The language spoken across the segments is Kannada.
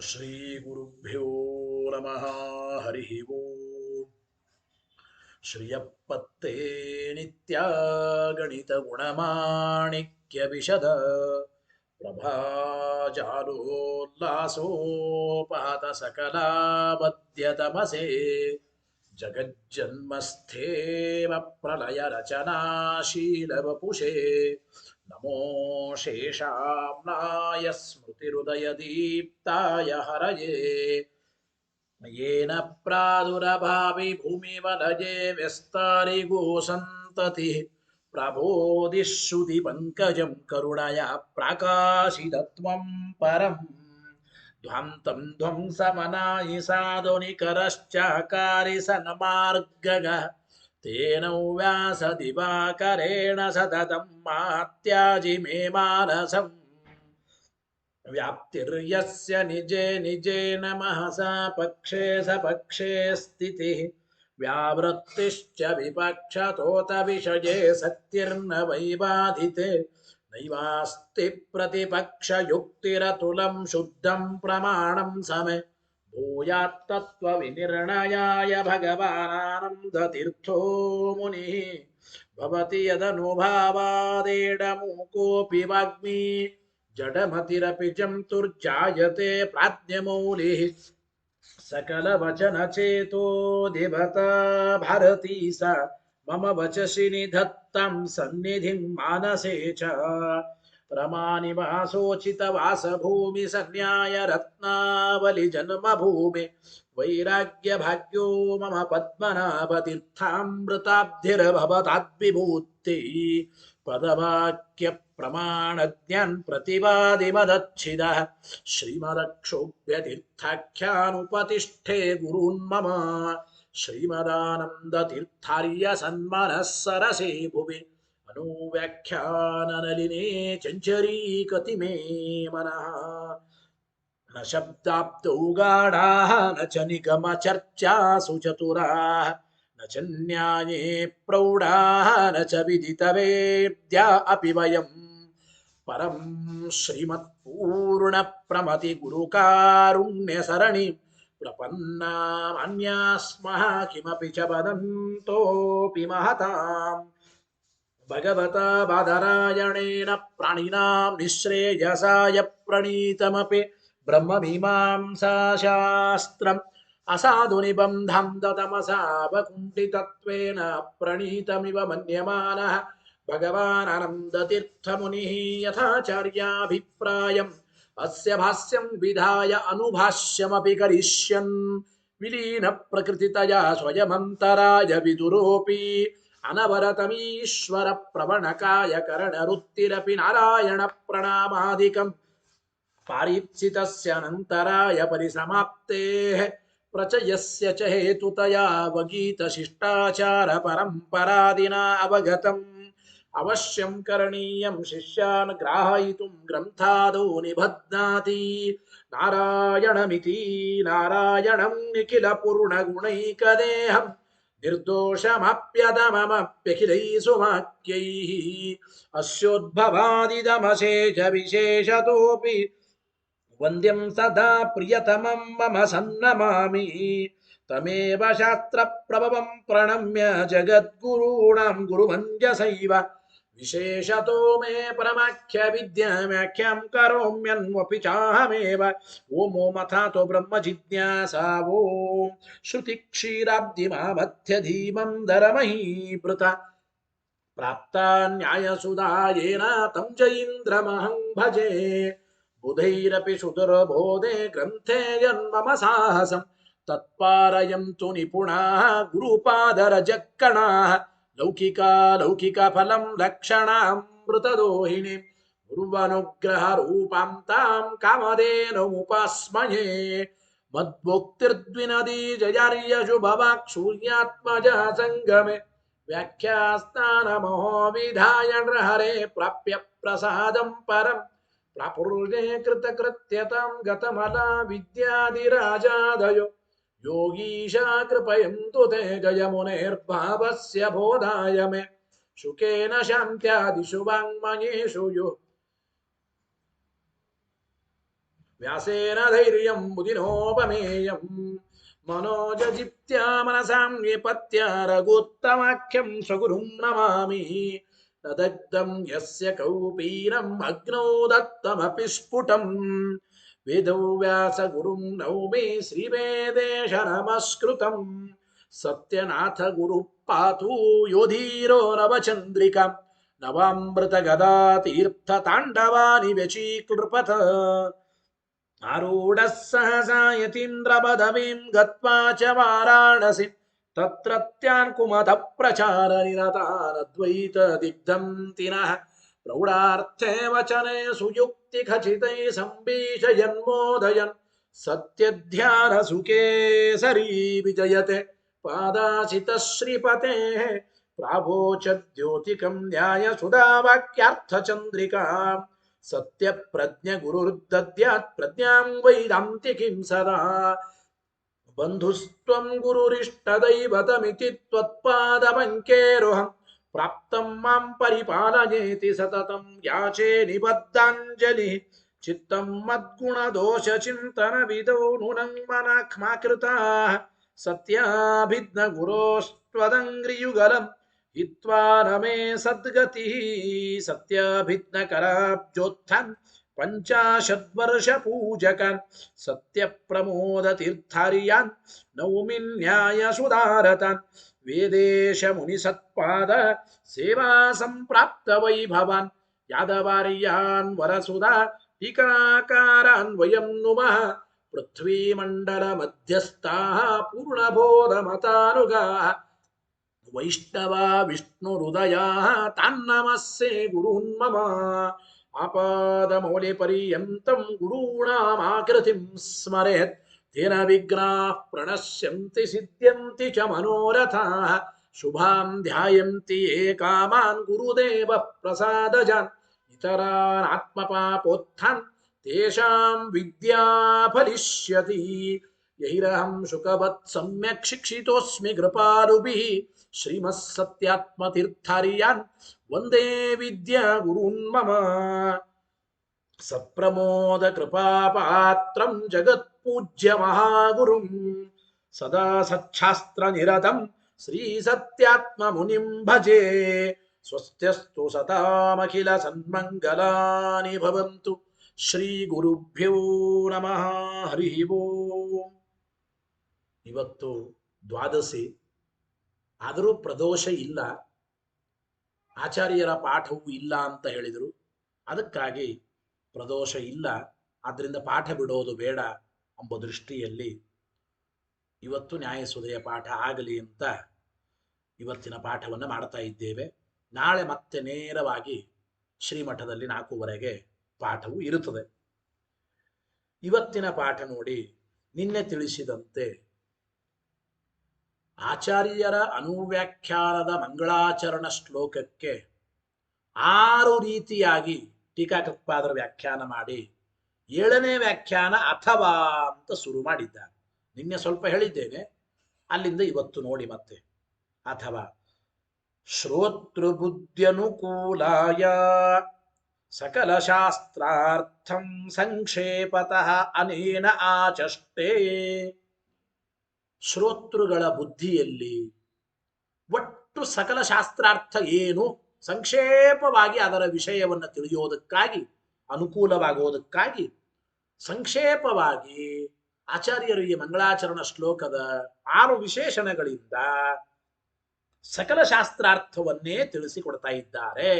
ಶ್ರೀಗುರುಭ್ಯೋ ನಮಃ. ಹರಿ ಓಂ. ಶ್ರಿಯಪ್ಪತ್ತೇ ನಿತ್ಯ ಗಣಿತ ಗುಣಮಾಣಿಕ್ಯ ವಿಶದ ಪ್ರಭಾಜಾಲೋಲ್ಲಾಸೋಪಹತ ಸಕಲಾಬದ್ಯತಮಸೆ ಜಗಜ್ಜನ್ಮಸ್ಥೇಮ ಪ್ರಳಯ ರಚನಾಶೀಲವಪುಷೇ ನಮೋ ಶೇಷಾಮ್ನಾಯ ಸ್ಮೃತಿರುದಯ ದೀಪ್ತಾಯ ಹರಯೇ येन प्रादुरभावि भूमिवलये व्यस्तारिगो सन्ततिः प्रबोधिश्रुतिपङ्कजं करुणया प्राकाशितत्वं परम् ध्वान्तं ध्वंसमनायि साधुनिकरश्चाकारि सन्मार्गगः तेन व्यासदिवाकरेण सततं मात्याजि मे मानसम् व्याप्तिर्यस्य निजे निजे नमः सा पक्षे सपक्षे स्थितिः व्यावृत्तिश्च विपक्षतोत विषये सत्तिर्न वैबाधिते नैवास्ति प्रतिपक्षयुक्तिरतुलं शुद्धं प्रमाणं समे भूयात्तत्त्वविनिर्णयाय भगवानानन्दतीर्थो मुनिः भवति यदनुभावादेडमूकोऽपि वाग्मी जडमतिरपि जन्तुर्जायते प्राज्ञमौलिः सकलवचनचेतो दिवता भारती सा मम वचसि निधत्तं सन्निधिं मानसे च रमानिवासोचितवासभूमि सन्न्याय रत्नावलि जन्मभूमि वैराग्यभाग्यो मम पद्मनाभतीर्थामृताब्धिर्भवताद्विभूतिः पदवाक्य प्रमाणज्ञान प्रतिवादिमदच्छिदः श्रीमदक्षोभ्यतीर्थाख्यानुपतिष्ठे गुरून्मम श्रीमदानन्दतीर्थार्य सन्मनः सरसे भुवि अनुव्याख्याननलिने चञ्चरीकति मे मनः न शब्दाब्दौ गाढाः न च निगमचर्चासु चतुराः न च न्याये प्रौढाः न च विदितवेद्या अपि वयम् परं श्रीमत्पूर्णप्रमतिगुरुकारुण्यसरणि प्रपन्नामन्यास्मः किमपि च वदन्तोऽपि महताम् भगवता बादरायणेन प्राणिनां निःश्रेयसाय प्रणीतमपि ब्रह्ममीमांसाशास्त्रम् असाधुनिबन्धं दतमसावकुण्ठितत्वेन प्रणीतमिव मन्यमानः भगवान् आनन्दतीर्थमुनिः यथाचार्याभिप्रायम् अस्य भाष्यं विधाय अनुभाष्यमपि करिष्यन् विलीनप्रकृतितया स्वयमन्तराय विदुरोऽपि अनवरतमीश्वर प्रवणकाय करणरुत्तिरपि नारायण प्रणामादिकम् पारीप्सितस्य अनन्तराय परिसमाप्तेः प्रचयस्य च हेतुतया अवगीतशिष्टाचार परम्परादिना अवगतम् अवश्यं करणीयं शिष्यान् ग्राहयितुं ग्रन्थादौ निबध्नाति नारायणमिति नारायणं निखिलपूर्णगुणैकदेहम् निर्दोषमप्यदममप्यखिलैः सुवाक्यैः अस्योद्भवादिदमशेष विशेषतोऽपि वन्द्यं सदा प्रियतमं मम सन्नमामि तमेव शास्त्रप्रभवं प्रणम्य जगद्गुरूणां गुरुमञ्जसैव विशेषतो मे परमाख्य विद्याव्याख्यां करोम्यन्वपि चाहमेव ओमो मथातो ब्रह्म जिज्ञासा ॐ श्रुतिक्षीराब्धिमामध्यधीमं दरमहीभृता प्राप्ता न्यायसुधायेन तं च इन्द्रमहं भजे बुधैरपि सुदुर्बोधे ग्रन्थे जन्मम साहसं तत्पारयन्तु निपुणाः गुरुपादरजक्कणाः लौकिकफलं लक्षणामृतदोहिनीं गुर्वनुग्रहरूपां तां कामधेनुमुपास्महे मद्भोक्तिर्द्विनदी जयार्यशुभवाक् सूर्यात्मजा सङ्गमे व्याख्यास्तानमहो विधाय नृहरे प्राप्य प्रसादं परम् प्रापुर्ये कृतकृत्यतां गतमला विद्यादिराजादयो योगीशा कृपयन्तु ते जयमुनेर्भावस्य बोधाय मे शुकेन शान्त्यादिषु वाङ्मयेषु यो ವ್ಯಾಸೇನ ಧೈರ್ಯಂ ಮುದಿನೋಪಮೇಯಂ ಮನೋಜಜಿತ್ಯಾ ಮನಸಾಂ ನಿಪತ್ಯ ರಘುತ್ತಮಾಖ್ಯಂ ಸ್ವಗುರುಂ ನಮಾಮಿ ತದಗ್ಧಂ ಯಸ್ಯ ಕೌಪೀನಂ ಅಗ್ನೌ ದತ್ತಮಪಿ ಸ್ಫುಟಂ ವೇದೌ ವ್ಯಾಸ ಗುರುಂ ನೌಮಿ ಶ್ರೀವೇದೇಶ ನಮಸ್ಕೃತಂ ಸತ್ಯನಾಥ ಗುರು ಪಾತು ಯೋಧೀರೋ ನವಚಂದ್ರಿಕಾ ನವಾಮೃತ ಗದಾ ತೀರ್ಥ ತಾಂಡವಾನಿ ವ್ಯಚೀಕೃಪಥ ಆರೂಢ ಸಹಸಾ ಯತೀಂದ್ರ ಪದವೀಂ ಗತ್ವಾ ಚ ವಾರಾಣಸಿ ತತ್ರತ್ಯಾನ್ ಕುಮತ ಪ್ರಚಾರ ನಿರತಾನದ್ವೈತ ದಿಗ್ಧಂ ತಿನಃ ಪ್ರೌಢಾರ್ಥೇ ವಚನೆ ಸುಯುಕ್ತಿ ಖಚಿತೈ ಸಂಭೀಷಯನ್ಮೋದಯನ್ ಸತ್ಯಧ್ಯಾನ ಸುಕೇಸರಿ ವಿಜಯತೆ ಪಾದಾಸಿತ ಶ್ರೀಪತೆ ಪ್ರಾವೋಚದ್ಯೋತಿಕಂ ನ್ಯಾಯ ಸುಧಾವಾಕ್ಯಾರ್ಥ ಚಂದ್ರಿಕಾ ಸತ್ಯ ಪ್ರಜ್ಞ ಗುರುರ್ದದ್ಯಾತ್ ಪ್ರಜ್ಞಾಂ ವೈದಾಂತಿಕಿಂ ಸದಾ ಬಂಧುಸ್ತ್ವಂ ಗುರುರಿಷ್ಟದೈವತಮಿತಿ ತ್ವತ್ಪಾದಪಂಕೇರುಹಂ ಪ್ರಾಪ್ತಂ ಮಾಂ ಪರಿಪಾಲಯೇತಿ ಸತತಂ ಯಾಚೇ ನಿಬದ್ಧಾಂಜಲಿ ಚಿತ್ತಂ ಮದ್ಗುಣದೋಷ ಚಿಂತನ ವಿದೋ ನೂನಂ ಮನಃ ಸತ್ಯಾಭಿಜ್ಞ ಗುರೋಸ್ತ್ವದಂಗ್ರಿಯುಗಲಂ ಹಿತ್ವಾ ನಮೇ ಸದ್ಗತಿ ಸತ್ಯಾಭಿಜ್ಞ ಕರಾಬ್ಜೋತ್ಥಾನ್ ಪಂಚಾಶದ್ವರ್ಷ ಪೂಜಕಾನ್ ಸತ್ಯ ಪ್ರಮೋದ ತೀರ್ಥಾರ್ಯಾನ್ ನೌಮಿ ನ್ಯಾಯ ಸುಧಾರತಾನ್ ವೇದೇಶ ಮುನಿ ಸತ್ಪಾದ ಸೇವಾ ಸಂಪ್ರಾಪ್ತ ವೈಭವಾನ್ ಯಾದವಾರ್ಯಾನ್ ವರಸುಧಾ ಟೀಕಾಕಾರಾನ್ ವಯಂ ನುಮಃ ಪೃಥ್ವೀಮಂಡಲ ಮಧ್ಯಸ್ಥಾಃ ಪೂರ್ಣಬೋಧ ಮತಾನುಗಾಃ ವೈಷ್ಣವಾ ವಿಷ್ಣು ಹೃದಯಾಃ ತಾನ್ನಮಸ್ಸೆ ಗುರುನ್ ಮಮ ಆಪಾದಮೌಲಿ ಪರ್ಯಂತಂ ಗುರುಣಾಮಾಕೃತಿಂ ಸ್ಮರೇತ್ ತೇನ ವಿಘ್ನಾಃ ಪ್ರಣಶ್ಯಂತಿ ಸಿದ್ಧ್ಯಂತಿ ಚ ಮನೋರಥಾಃ ಶುಭಾಂ ಧ್ಯಾಯಂತಿ ಯೇ ಕಾಮಾನ್ ಗುರುದೇವಃ ಪ್ರಸಾದಜಾನ್ ಇತರಾನ್ ಆತ್ಮಪಾಪೋತ್ಥಾನ್ ತೇಷಾಂ ವಿದ್ಯಾ ಫಲಿಷ್ಯತಿ ಯೈರಹಂ ಶುಕವತ್ ಸಮ್ಯಕ್ ಶಿಕ್ಷಿತೋಸ್ಮಿ ಕೃಪಾಲುಭಿಃ ಶ್ರೀಮತ್ ಸತ್ಯಾತ್ಮತೀರ್ಥಾರ್ಯಾನ್ ವಂದೇ ವಿದ್ಯಾ ಗುರುನ್ ಮಮ ಸಪ್ರಮೋದ ಕೃಪಾಪಾತ್ರಂ ಜಗತ್ಪೂಜ್ಯ ಮಹಾಗುರುಂ ಸದಾ ಸಚ್ಛಾಸ್ತ್ರ ನಿರತಂ ಶ್ರೀ ಸತ್ಯಾತ್ಮ ಮುನಿಂ ಭಜೆ ಸ್ವಸ್ತ್ಯಸ್ತು ಸತಾಮಖಿಲ ಸನ್ಮಂಗಲಾನಿ ಭವಂತು ಶ್ರೀ ಗುರುಭ್ಯೋ ನಮಃ ಹರಿ ಓಂ. ಇವತ್ತು ದ್ವಾದಶಿ, ಆದರೂ ಪ್ರದೋಷ ಇಲ್ಲ, ಆಚಾರ್ಯರ ಪಾಠವೂ ಇಲ್ಲ ಅಂತ ಹೇಳಿದರು. ಅದಕ್ಕಾಗಿ ಪ್ರದೋಷ ಇಲ್ಲ, ಆದ್ದರಿಂದ ಪಾಠ ಬಿಡೋದು ಬೇಡ ಎಂಬ ದೃಷ್ಟಿಯಲ್ಲಿ ಇವತ್ತು ನ್ಯಾಯಸುಧೆಯ ಪಾಠ ಆಗಲಿ ಅಂತ ಇವತ್ತಿನ ಪಾಠವನ್ನು ಮಾಡ್ತಾ ಇದ್ದೇವೆ. ನಾಳೆ ಮತ್ತೆ ನೇರವಾಗಿ ಶ್ರೀಮಠದಲ್ಲಿ 4:15 ಪಾಠವು ಇರುತ್ತದೆ. ಇವತ್ತಿನ ಪಾಠ ನೋಡಿ, ನಿನ್ನೆ ತಿಳಿಸಿದಂತೆ ಆಚಾರ್ಯರ ಅನುವ್ಯಾಖ್ಯಾನದ ಮಂಗಳಾಚರಣ ಶ್ಲೋಕಕ್ಕೆ 6 ರೀತಿಯಾಗಿ ಟೀಕಾಕೃತ್ಪಾದರ ವ್ಯಾಖ್ಯಾನ ಮಾಡಿ 7ನೇ ವ್ಯಾಖ್ಯಾನ ಅಥವಾ ಅಂತ ಶುರು ಮಾಡಿದ್ದಾರೆ. ನಿನ್ನೆ ಸ್ವಲ್ಪ ಹೇಳಿದ್ದೇನೆ, ಅಲ್ಲಿಂದ ಇವತ್ತು ನೋಡಿ ಮತ್ತೆ. ಅಥವಾ ಶ್ರೋತೃಬುದ್ಧ್ಯನುಕೂಲಾಯ ಸಕಲ ಶಾಸ್ತ್ರಾರ್ಥಂ ಸಂಕ್ಷೇಪತಃ ಅನೇನ ಆಚಷ್ಟೇ. ಶ್ರೋತೃಗಳ ಬುದ್ಧಿಯಲ್ಲಿ ಒಟ್ಟು ಸಕಲ ಶಾಸ್ತ್ರಾರ್ಥ ಏನು ಸಂಕ್ಷೇಪವಾಗಿ ಅದರ ವಿಷಯವನ್ನು ತಿಳಿಯೋದಕ್ಕಾಗಿ, ಅನುಕೂಲವಾಗುವುದಕ್ಕಾಗಿ ಸಂಕ್ಷೇಪವಾಗಿ ಆಚಾರ್ಯರು ಈ ಮಂಗಳಾಚರಣ ಶ್ಲೋಕದ 6 ವಿಶೇಷಣಗಳಿಂದ ಸಕಲ ಶಾಸ್ತ್ರಾರ್ಥವನ್ನೇ ತಿಳಿಸಿಕೊಡ್ತಾ ಇದ್ದಾರೆ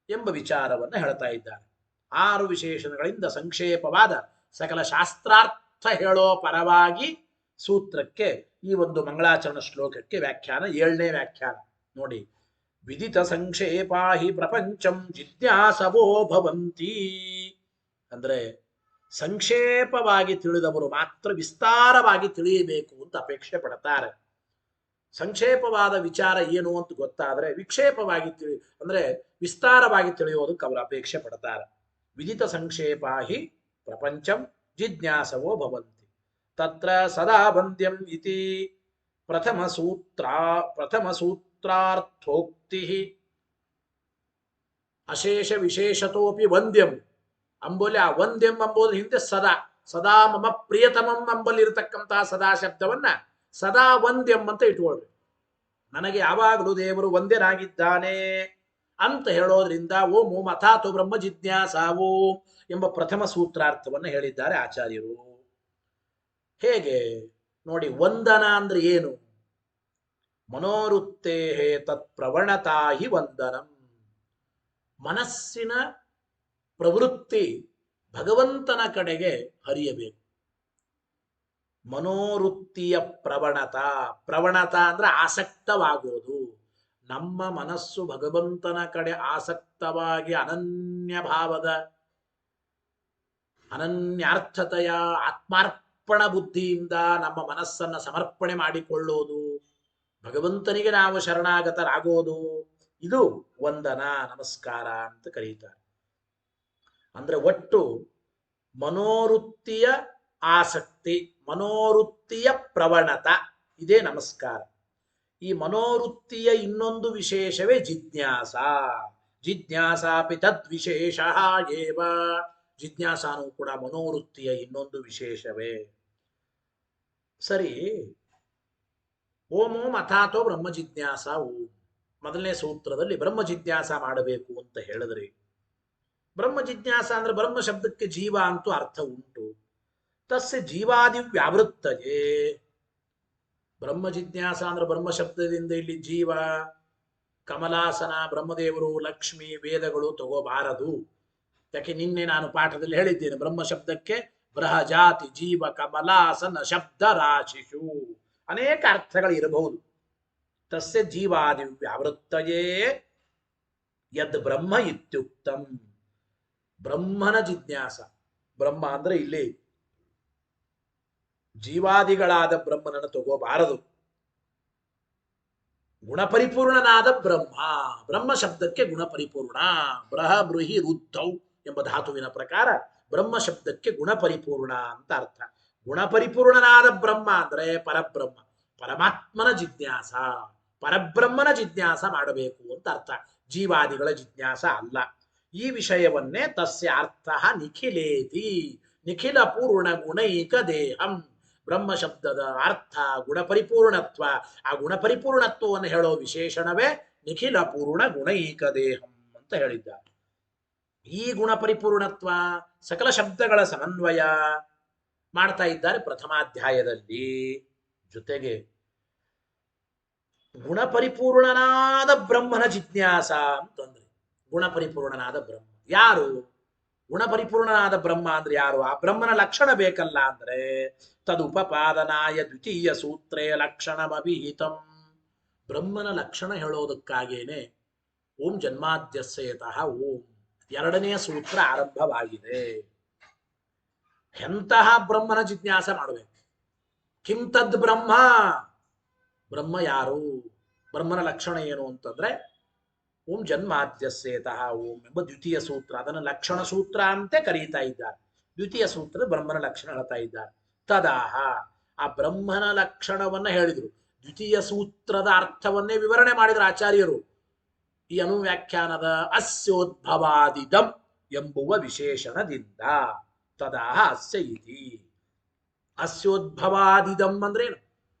ಎಂಬ ವಿಚಾರವನ್ನು ಹೇಳ್ತಾ ಇದ್ದಾರೆ. 6 ವಿಶೇಷಣಗಳಿಂದ ಸಂಕ್ಷೇಪವಾದ ಸಕಲ ಶಾಸ್ತ್ರಾರ್ಥ ಹೇಳೋ ಪರವಾಗಿ ಸೂತ್ರಕ್ಕೆ ಈ ಒಂದು ಮಂಗಳಾಚರಣ ಶ್ಲೋಕಕ್ಕೆ ವ್ಯಾಖ್ಯಾನ 7ನೇ ವ್ಯಾಖ್ಯಾನ ನೋಡಿ. ವಿದಿತ ಸಂಕ್ಷೇಪಾಹಿ ಪ್ರಪಂಚಂ ಜಿಜ್ಞಾಸವೋ ಭವಂತಿ. ಅಂದ್ರೆ ಸಂಕ್ಷೇಪವಾಗಿ ತಿಳಿದವರು ಮಾತ್ರ ವಿಸ್ತಾರವಾಗಿ ತಿಳಿಯಬೇಕು ಅಂತ ಅಪೇಕ್ಷೆ ಪಡ್ತಾರೆ. ಸಂಕ್ಷೇಪವಾದ ವಿಚಾರ ಏನು ಅಂತ ಗೊತ್ತಾದರೆ ವಿಕ್ಷೇಪವಾಗಿ ಅಂದ್ರೆ ವಿಸ್ತಾರವಾಗಿ ತಿಳಿಯೋದಕ್ಕೆ ಅವರು ಅಪೇಕ್ಷೆ ಪಡ್ತಾರೆ. ವಿದಿತ ಸಂಕ್ಷೇಪಾಹಿ ಪ್ರಪಂಚಂ ಜಿಜ್ಞಾಸವೋ ಭವಂತಿ. ತತ್ರ ಸದಾ ಬಂದ್ಯಂ ಇತಿ ಪ್ರಥಮ ಸೂತ್ರಾರ್ಥೋಕ್ತಿ ಅಶೇಷ ವಿಶೇಷತೋಪಿ ವಂದ್ಯಂ ಅಂಬೋಲಿ ಆ ಒಂದೆಂಬಂಬುದು ಹಿಂದೆ ಸದಾ ಸದಾ ಮಮ ಪ್ರಿಯತಮಂ ಅಂಬಲ್ಲಿರತಕ್ಕಂತಹ ಸದಾ ಶಬ್ದವನ್ನ ಸದಾ ಒಂದೆಂಬಂತ ಇಟ್ಕೊಳ್ರಿ. ನನಗೆ ಯಾವಾಗಲೂ ದೇವರು ಒಂದೇನಾಗಿದ್ದಾನೆ ಅಂತ ಹೇಳೋದ್ರಿಂದ ಓಂ ಓಂ ಅಥಾತು ಬ್ರಹ್ಮ ಜಿಜ್ಞಾಸಾ ಓಂ ಎಂಬ ಪ್ರಥಮ ಸೂತ್ರಾರ್ಥವನ್ನು ಹೇಳಿದ್ದಾರೆ ಆಚಾರ್ಯರು. ಹೇಗೆ ನೋಡಿ, ವಂದನ ಅಂದ್ರೆ ಏನು? ಮನೋವೃತ್ತೇ ತತ್ ಪ್ರವಣತಾ ಹಿ ವಂದನಂ. ಮನಸ್ಸಿನ ಪ್ರವೃತ್ತಿ ಭಗವಂತನ ಕಡೆಗೆ ಹರಿಯಬೇಕು. ಮನೋವೃತ್ತಿಯ ಪ್ರವಣತ ಅಂದ್ರೆ ಆಸಕ್ತವಾಗೋದು. ನಮ್ಮ ಮನಸ್ಸು ಭಗವಂತನ ಕಡೆ ಆಸಕ್ತವಾಗಿ ಅನನ್ಯ ಭಾವದ ಅನನ್ಯಾರ್ಥತೆಯ ಆತ್ಮಾರ್ಪಣ ಬುದ್ಧಿಯಿಂದ ನಮ್ಮ ಮನಸ್ಸನ್ನ ಸಮರ್ಪಣೆ ಮಾಡಿಕೊಳ್ಳೋದು, ಭಗವಂತನಿಗೆ ನಾವು ಶರಣಾಗತರಾಗೋದು, ಇದು ವಂದನ ನಮಸ್ಕಾರ ಅಂತ ಕರೀತಾರೆ. ಅಂದ್ರೆ ಒಟ್ಟು ಮನೋವೃತ್ತಿಯ ಆಸಕ್ತಿ, ಮನೋವೃತ್ತಿಯ ಪ್ರವಣತ, ಇದೇ ನಮಸ್ಕಾರ. ಈ ಮನೋವೃತ್ತಿಯ ಇನ್ನೊಂದು ವಿಶೇಷವೇ ಜಿಜ್ಞಾಸ. ಜಿಜ್ಞಾಸಾಪಿ ತದ್ವಿಶೇಷ ಏವ. ಜಿಜ್ಞಾಸಾನು ಕೂಡ ಮನೋವೃತ್ತಿಯ ಇನ್ನೊಂದು ವಿಶೇಷವೇ. ಸರಿ, ಓಂ ಓಂ ಅಥಾತೋ ಬ್ರಹ್ಮ ಜಿಜ್ಞಾಸ ಓಂ. ಮೊದಲನೇ ಸೂತ್ರದಲ್ಲಿ ಬ್ರಹ್ಮ ಜಿಜ್ಞಾಸ ಮಾಡಬೇಕು ಅಂತ ಹೇಳಿದ್ರಿ. ಬ್ರಹ್ಮ ಜಿಜ್ಞಾಸ ಅಂದ್ರೆ ಬ್ರಹ್ಮ ಶಬ್ದಕ್ಕೆ ಜೀವ ಅಂತೂ ಅರ್ಥ ಉಂಟು. ತಸ್ಯ ಜೀವಾದಿ ವ್ಯಾವೃತ್ತಯೇ. ಬ್ರಹ್ಮ ಜಿಜ್ಞಾಸ ಅಂದ್ರೆ ಬ್ರಹ್ಮ ಶಬ್ದದಿಂದ ಇಲ್ಲಿ ಜೀವ, ಕಮಲಾಸನ, ಬ್ರಹ್ಮದೇವರು, ಲಕ್ಷ್ಮಿ, ವೇದಗಳು ತಗೋಬಾರದು. ಯಾಕೆ ನಿನ್ನೆ ನಾನು ಪಾಠದಲ್ಲಿ ಹೇಳಿದ್ದೇನೆ, ಬ್ರಹ್ಮ ಶಬ್ದಕ್ಕೆ ಬೃಹಜಾತಿ, ಜೀವ, ಕಮಲಾಸನ ಶಬ್ದ ರಾಶಿಷು ಅನೇಕ ಅರ್ಥಗಳು ಇರಬಹುದು. ತಸ್ಯ ಜೀವಾದಿ ವ್ಯಾವೃತ್ತಯೇ ಯದ್ ಬ್ರಹ್ಮ ಇತ್ಯುಕ್ತಂ. ಬ್ರಹ್ಮನ ಜಿಜ್ಞಾಸ. ಬ್ರಹ್ಮ ಅಂದ್ರೆ ಇಲ್ಲಿ ಜೀವಾದಿಗಳಾದ ಬ್ರಹ್ಮನನ್ನು ತಗೋಬಾರದು. ಗುಣಪರಿಪೂರ್ಣನಾದ ಬ್ರಹ್ಮ. ಬ್ರಹ್ಮ ಶಬ್ದಕ್ಕೆ ಗುಣಪರಿಪೂರ್ಣ. ಬೃಹ ಬೃಹಿ ರುದ್ಧೌ ಎಂಬ ಧಾತುವಿನ ಪ್ರಕಾರ ಬ್ರಹ್ಮ ಶಬ್ದಕ್ಕೆ ಗುಣಪರಿಪೂರ್ಣ ಅಂತ ಅರ್ಥ. ಗುಣಪರಿಪೂರ್ಣನಾದ ಬ್ರಹ್ಮ ಅಂದ್ರೆ ಪರಬ್ರಹ್ಮ, ಪರಮಾತ್ಮನ ಜಿಜ್ಞಾಸ, ಪರಬ್ರಹ್ಮನ ಜಿಜ್ಞಾಸ ಮಾಡಬೇಕು ಅಂತ ಅರ್ಥ, ಜೀವಾದಿಗಳ ಜಿಜ್ಞಾಸ ಅಲ್ಲ. ಈ ವಿಷಯವನ್ನೇ ತಸ್ಯ ಅರ್ಥ ನಿಖಿಲೇತಿ, ನಿಖಿಲ ಪೂರ್ಣ ಗುಣೈಕ ದೇಹಂ. ಬ್ರಹ್ಮ ಶಬ್ದದ ಅರ್ಥ ಗುಣಪರಿಪೂರ್ಣತ್ವ. ಆ ಗುಣಪರಿಪೂರ್ಣತ್ವವನ್ನು ಹೇಳೋ ವಿಶೇಷಣವೇ ನಿಖಿಲ ಪೂರ್ಣ ಗುಣೈಕ ದೇಹಂ ಅಂತ ಹೇಳಿದ್ದಾರೆ. ಈ ಗುಣಪರಿಪೂರ್ಣತ್ವ ಸಕಲ ಶಬ್ದಗಳ ಸಮನ್ವಯ ಮಾಡ್ತಾ ಇದ್ದಾರೆ ಪ್ರಥಮಾಧ್ಯಾಯದಲ್ಲಿ. ಜೊತೆಗೆ ಗುಣಪರಿಪೂರ್ಣನಾದ ಬ್ರಹ್ಮನ ಜಿಜ್ಞಾಸ ಅಂತಂದ್ರೆ, ಗುಣಪರಿಪೂರ್ಣನಾದ ಬ್ರಹ್ಮ ಯಾರು? ಗುಣಪರಿಪೂರ್ಣನಾದ ಬ್ರಹ್ಮ ಅಂದ್ರೆ ಯಾರು? ಆ ಬ್ರಹ್ಮನ ಲಕ್ಷಣ ಬೇಕಲ್ಲ. ಅಂದ್ರೆ ತದುಪಪಾದನಾಯ ದ್ವಿತೀಯ ಸೂತ್ರೇ ಲಕ್ಷಣಮಭಿಹಿತಂ. ಬ್ರಹ್ಮನ ಲಕ್ಷಣ ಹೇಳೋದಕ್ಕಾಗೇನೆ ಓಂ ಜನ್ಮಾದ್ಯಸ್ಯತಃ ಓಂ ಎರಡನೇ ಸೂತ್ರ ಆರಂಭವಾಗಿದೆ. ಎಂತಹ ಬ್ರಹ್ಮನ ಜಿಜ್ಞಾಸ ಮಾಡಬೇಕು? ಕಿಂ ತದ್ ಬ್ರಹ್ಮ. ಬ್ರಹ್ಮ ಯಾರು? ಬ್ರಹ್ಮನ ಲಕ್ಷಣ ಏನು ಅಂತಂದ್ರೆ ಓಂ ಜನ್ಮಾದ್ಯಸ್ಯತಃ ಓಂ ಎಂಬ ದ್ವಿತೀಯ ಸೂತ್ರ, ಅದನ್ನು ಲಕ್ಷಣ ಸೂತ್ರ ಅಂತೆ ಕರೀತಾ ಇದ್ದಾರೆ. ದ್ವಿತೀಯ ಸೂತ್ರ ಬ್ರಹ್ಮನ ಲಕ್ಷಣ ಹೇಳ್ತಾ ಇದ್ದಾರೆ. ತದಾಹ, ಆ ಬ್ರಹ್ಮನ ಲಕ್ಷಣವನ್ನ ಹೇಳಿದ್ರು. ದ್ವಿತೀಯ ಸೂತ್ರದ ಅರ್ಥವನ್ನೇ ವಿವರಣೆ ಮಾಡಿದ್ರು ಆಚಾರ್ಯರು ಈ ಅನುವ್ಯಾಖ್ಯಾನದ ಅಸ್ಯೋದ್ಭವಾದಿದಂ ಎಂಬುವ ವಿಶೇಷಣದಿಂದ. ತದಾಹ ಅಸ್ಯ ಇತಿ. ಅಸ್ಯೋದ್ಭವಾದಿದಂ ಅಂದ್ರೇನು?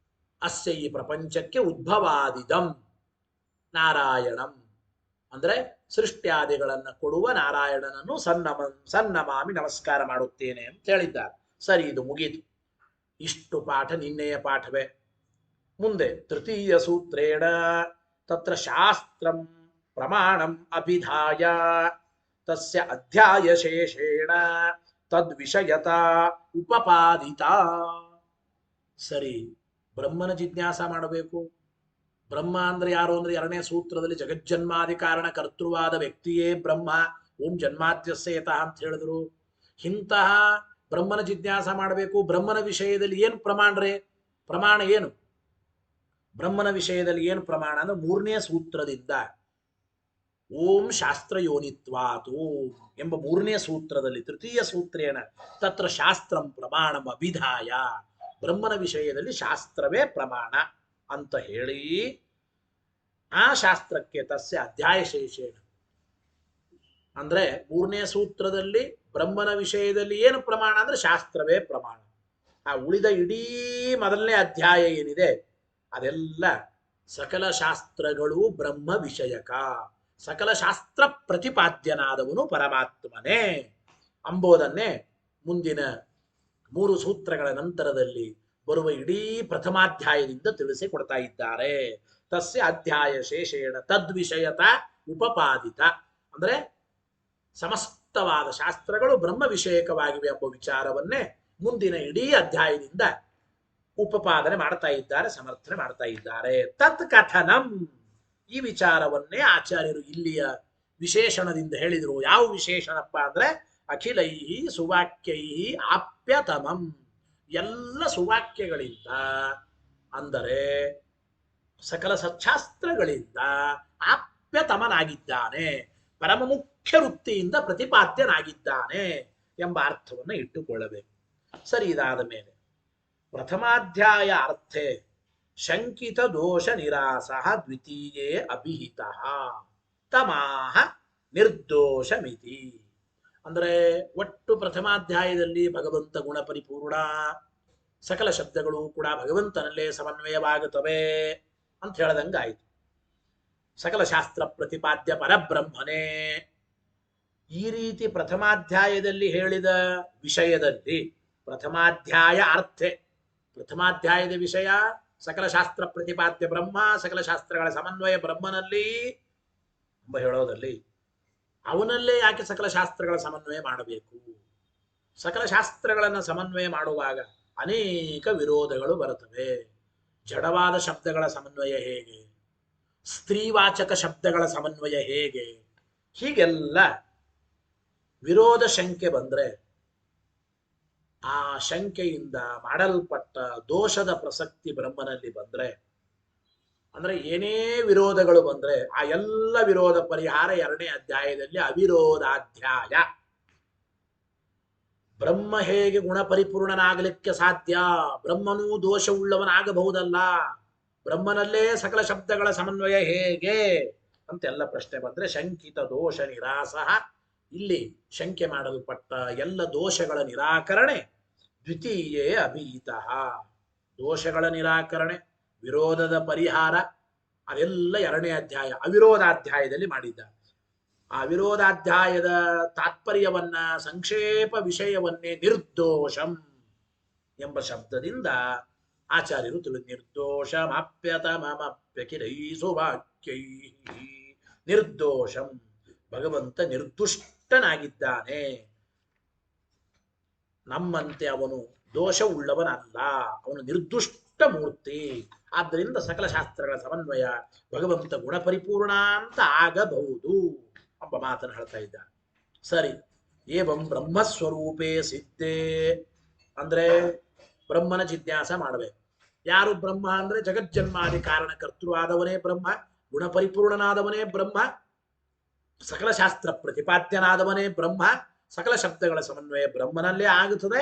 ಅಸ್ಯ ಈ ಪ್ರಪಂಚಕ್ಕೆ ಉದ್ಭವಾದಿದಂ ನಾರಾಯಣಂ ಅಂದ್ರೆ ಸೃಷ್ಟ್ಯಾದಿಗಳನ್ನ ಕೊಡುವ ನಾರಾಯಣನನ್ನು ಸನ್ನಮಾಮಿ ನಮಸ್ಕಾರ ಮಾಡುತ್ತೇನೆ ಅಂತ ಹೇಳಿದ್ದಾರೆ. ಸರಿ, ಇದು ಮುಗೀತು. ಇಷ್ಟು ಪಾಠ ನಿನ್ನೆಯ ಪಾಠವೇ. ಮುಂದೆ ತೃತೀಯ ಸೂತ್ರೇಣ ತತ್ರ ಶಾಸ್ತ್ರಂ ಪ್ರಮಾಣಂ ಅಭಿಧಾಯ ತಸ್ಯ ಅಧ್ಯಾಯ ಶೇಷೇಣ ತದ್ವಿಷಯತ ಉಪಪಾದಿತ. ಸರಿ, ಬ್ರಹ್ಮನ ಜಿಜ್ಞಾಸ ಮಾಡಬೇಕು. ಬ್ರಹ್ಮ ಅಂದ್ರೆ ಯಾರು ಅಂದ್ರೆ ಎರಡನೇ ಸೂತ್ರದಲ್ಲಿ ಜಗಜ್ಜನ್ಮಾದಿ ಕಾರಣ ಕರ್ತೃವಾದ ವ್ಯಕ್ತಿಯೇ ಬ್ರಹ್ಮ. ಓಂ ಜನ್ಮಾದ್ಯಸ್ಯತಃ ಅಂತ ಹೇಳಿದ್ರು. ಇಂತಹ ಬ್ರಹ್ಮನ ಜಿಜ್ಞಾಸ ಮಾಡಬೇಕು. ಬ್ರಹ್ಮನ ವಿಷಯದಲ್ಲಿ ಏನು ಪ್ರಮಾಣ ಪ್ರಮಾಣ ಏನು? ಬ್ರಹ್ಮನ ವಿಷಯದಲ್ಲಿ ಏನು ಪ್ರಮಾಣ ಅಂದ್ರೆ ಮೂರನೇ ಸೂತ್ರದಿಂದ ಓಂ ಶಾಸ್ತ್ರ ಯೋನಿತ್ವಾತು ಎಂಬ ಮೂರನೇ ಸೂತ್ರದಲ್ಲಿ ತೃತೀಯ ಸೂತ್ರೇಣ ತತ್ರ ಶಾಸ್ತ್ರಂ ಪ್ರಮಾಣಂ ಅಭಿಧಾಯ, ಬ್ರಹ್ಮನ ವಿಷಯದಲ್ಲಿ ಶಾಸ್ತ್ರವೇ ಪ್ರಮಾಣ ಅಂತ ಹೇಳಿ ಆ ಶಾಸ್ತ್ರಕ್ಕೆ ತಸ್ಯ ಅಧ್ಯಾಯ ಶೇಷೇಣ ಅಂದ್ರೆ ಮೂರನೇ ಸೂತ್ರದಲ್ಲಿ ಬ್ರಹ್ಮನ ವಿಷಯದಲ್ಲಿ ಏನು ಪ್ರಮಾಣ ಅಂದ್ರೆ ಶಾಸ್ತ್ರವೇ ಪ್ರಮಾಣ. ಆ ಉಳಿದ ಇಡೀ ಮೊದಲನೇ ಅಧ್ಯಾಯ ಏನಿದೆ ಅದೆಲ್ಲ ಸಕಲ ಶಾಸ್ತ್ರಗಳು ಬ್ರಹ್ಮ ವಿಷಯಕ, ಸಕಲ ಶಾಸ್ತ್ರ ಪ್ರತಿಪಾದ್ಯನಾದವನು ಪರಮಾತ್ಮನೇ ಅಂಬೋದನ್ನೇ ಮುಂದಿನ 3 ಸೂತ್ರಗಳ ನಂತರದಲ್ಲಿ ಬರುವ ಇಡೀ ಪ್ರಥಮಾಧ್ಯಾಯದಿಂದ ತಿಳಿಸಿಕೊಡ್ತಾ ಇದ್ದಾರೆ. ತಸ್ಯ ಅಧ್ಯಾಯ ಶೇಷೇಣ ತದ್ವಿಷಯತ ಉಪಪಾದಿತ, ಅಂದ್ರೆ ಸಮಸ್ತವಾದ ಶಾಸ್ತ್ರಗಳು ಬ್ರಹ್ಮ ವಿಷಯಕವಾಗಿವೆ ಎಂಬ ವಿಚಾರವನ್ನೇ ಮುಂದಿನ ಇಡೀ ಅಧ್ಯಾಯದಿಂದ ಉಪಪಾದನೆ ಮಾಡ್ತಾ ಇದ್ದಾರೆ, ಸಮರ್ಥನೆ ಮಾಡ್ತಾ ಇದ್ದಾರೆ. ತತ್ ಕಥನಂ, ಈ ವಿಚಾರವನ್ನೇ ಆಚಾರ್ಯರು ಇಲ್ಲಿಯ ವಿಶೇಷಣದಿಂದ ಹೇಳಿದರು. ಯಾವ ವಿಶೇಷಣಪ್ಪ ಅಂದ್ರೆ ಅಖಿಲೈ ಸುವಾಕ್ಯೈ ಆಪ್ಯತಮಂ, ಎಲ್ಲ ಸುವಾಕ್ಯಗಳಿಂದ ಅಂದರೆ ಸಕಲ ಸಚ್ಛಾಸ್ತ್ರಗಳಿಂದ ಆಪ್ಯತಮನಾಗಿದ್ದಾನೆ, ಪರಮ ಮುಖ್ಯ ವೃತ್ತಿಯಿಂದ ಪ್ರತಿಪಾದ್ಯನಾಗಿದ್ದಾನೆ ಎಂಬ ಅರ್ಥವನ್ನು ಇಟ್ಟುಕೊಳ್ಳಬೇಕು. ಸರಿ, ಇದಾದ ಮೇಲೆ ಪ್ರಥಮಾಧ್ಯಾಯ ಅರ್ಥೆ ಶಂಕಿತ ದೋಷ ನಿರಾಸ ದ್ವಿತೀಯೇ ಅಭಿಹಿತ ತಮಾಹ ನಿರ್ದೋಷ ಮಿತಿ. ಅಂದರೆ ಒಟ್ಟು ಪ್ರಥಮಾಧ್ಯಾಯದಲ್ಲಿ ಭಗವಂತ ಗುಣ ಪರಿಪೂರ್ಣ, ಸಕಲ ಶಬ್ದಗಳು ಕೂಡ ಭಗವಂತನಲ್ಲೇ ಸಮನ್ವಯವಾಗುತ್ತವೆ ಅಂತ ಹೇಳದಂಗಾಯಿತು. ಸಕಲ ಶಾಸ್ತ್ರ ಪ್ರತಿಪಾದ್ಯ ಪರಬ್ರಹ್ಮನೇ. ಈ ರೀತಿ ಪ್ರಥಮಾಧ್ಯಾಯದಲ್ಲಿ ಹೇಳಿದ ವಿಷಯದಲ್ಲಿ ಪ್ರಥಮಾಧ್ಯಾಯ ಅರ್ಥೆ, ಪ್ರಥಮಾಧ್ಯಾಯದ ವಿಷಯ ಸಕಲ ಶಾಸ್ತ್ರ ಪ್ರತಿಪಾದ್ಯ ಬ್ರಹ್ಮ, ಸಕಲ ಶಾಸ್ತ್ರಗಳ ಸಮನ್ವಯ ಬ್ರಹ್ಮನಲ್ಲಿ ಎಂಬ ಹೇಳೋದಲ್ಲಿ ಅವನಲ್ಲೇ ಯಾಕೆ ಸಕಲ ಶಾಸ್ತ್ರಗಳ ಸಮನ್ವಯ ಮಾಡಬೇಕು? ಸಕಲ ಶಾಸ್ತ್ರಗಳನ್ನು ಸಮನ್ವಯ ಮಾಡುವಾಗ ಅನೇಕ ವಿರೋಧಗಳು ಬರುತ್ತವೆ. ಜಡವಾದ ಶಬ್ದಗಳ ಸಮನ್ವಯ ಹೇಗೆ, ಸ್ತ್ರೀವಾಚಕ ಶಬ್ದಗಳ ಸಮನ್ವಯ ಹೇಗೆ, ಹೀಗೆಲ್ಲ ವಿರೋಧ ಶಂಕೆ ಬಂದ್ರೆ ಆ ಶಂಕೆಯಿಂದ ಮಾಡಲ್ಪಟ್ಟ ದೋಷದ ಪ್ರಸಕ್ತಿ ಬ್ರಹ್ಮನಲ್ಲಿ ಬಂದ್ರೆ, ಅಂದ್ರೆ ಏನೇ ವಿರೋಧಗಳು ಬಂದ್ರೆ ಆ ಎಲ್ಲ ವಿರೋಧ ಪರಿಹಾರ 2ನೇ ಅಧ್ಯಾಯದಲ್ಲಿ ಅವಿರೋಧಾಧ್ಯಾಯ. ಬ್ರಹ್ಮ ಹೇಗೆ ಗುಣ ಪರಿಪೂರ್ಣನಾಗಲಿಕ್ಕೆ ಸಾಧ್ಯ? ಬ್ರಹ್ಮನೂ ದೋಷವುಳ್ಳವನಾಗಬಹುದಲ್ಲ, ಬ್ರಹ್ಮನಲ್ಲೇ ಸಕಲ ಶಬ್ದಗಳ ಸಮನ್ವಯ ಹೇಗೆ ಅಂತೆಲ್ಲ ಪ್ರಶ್ನೆ ಬಂದ್ರೆ ಶಂಕಿತ ದೋಷ ನಿರಾಸ, ಇಲ್ಲಿ ಶಂಕೆ ಮಾಡಲ್ಪಟ್ಟ ಎಲ್ಲ ದೋಷಗಳ ನಿರಾಕರಣೆ ದ್ವಿತೀಯೇ ಅಭೀತ. ದೋಷಗಳ ನಿರಾಕರಣೆ, ವಿರೋಧದ ಪರಿಹಾರ ಅದೆಲ್ಲ 2ನೇ ಅಧ್ಯಾಯ ಅವಿರೋಧಾಧ್ಯಾಯದಲ್ಲಿ ಮಾಡಿದ್ದಾರೆ. ಆ ವಿರೋಧಾಧ್ಯಾಯದ ತಾತ್ಪರ್ಯವನ್ನ, ಸಂಕ್ಷೇಪ ವಿಷಯವನ್ನೇ ನಿರ್ದೋಷಂ ಎಂಬ ಶಬ್ದದಿಂದ ಆಚಾರ್ಯರು ತಿಳಿದು ನಿರ್ದೋಷಮಾಪ್ಯತಮಪ್ಯಕಿಲೈಸು ವಾಕ್ಯೈ. ನಿರ್ದೋಷಂ, ಭಗವಂತ ನಿರ್ದುಷ್ಟನಾಗಿದ್ದಾನೆ, ನಮ್ಮಂತೆ ಅವನು ದೋಷವುಳ್ಳವನಲ್ಲ, ಅವನು ನಿರ್ದುಷ್ಟ ಮೂರ್ತಿ. ಆದ್ದರಿಂದ ಸಕಲ ಶಾಸ್ತ್ರಗಳ ಸಮನ್ವಯ ಭಗವಂತ ಗುಣ ಪರಿಪೂರ್ಣ ಅಂತ ಆಗಬಹುದು ಎಂಬ ಮಾತನ್ನು ಹೇಳ್ತಾ ಇದ್ದಾರೆ. ಸರಿ, ಏವಂ ಬ್ರಹ್ಮಸ್ವರೂಪೇ ಸಿದ್ಧೇ ಅಂದ್ರೆ ಬ್ರಹ್ಮನ ಜಿಜ್ಞಾಸ ಮಾಡಬೇಕು. ಯಾರು ಬ್ರಹ್ಮ ಅಂದ್ರೆ ಜಗಜ್ಜನ್ಮಾದಿ ಕಾರಣ ಕರ್ತೃವಾದವನೇ ಬ್ರಹ್ಮ, ಗುಣ ಪರಿಪೂರ್ಣನಾದವನೇ ಬ್ರಹ್ಮ, ಸಕಲ ಶಾಸ್ತ್ರ ಪ್ರತಿಪಾದ್ಯನಾದವನೇ ಬ್ರಹ್ಮ, ಸಕಲ ಶಬ್ದಗಳ ಸಮನ್ವಯ ಬ್ರಹ್ಮನಲ್ಲೇ ಆಗುತ್ತದೆ.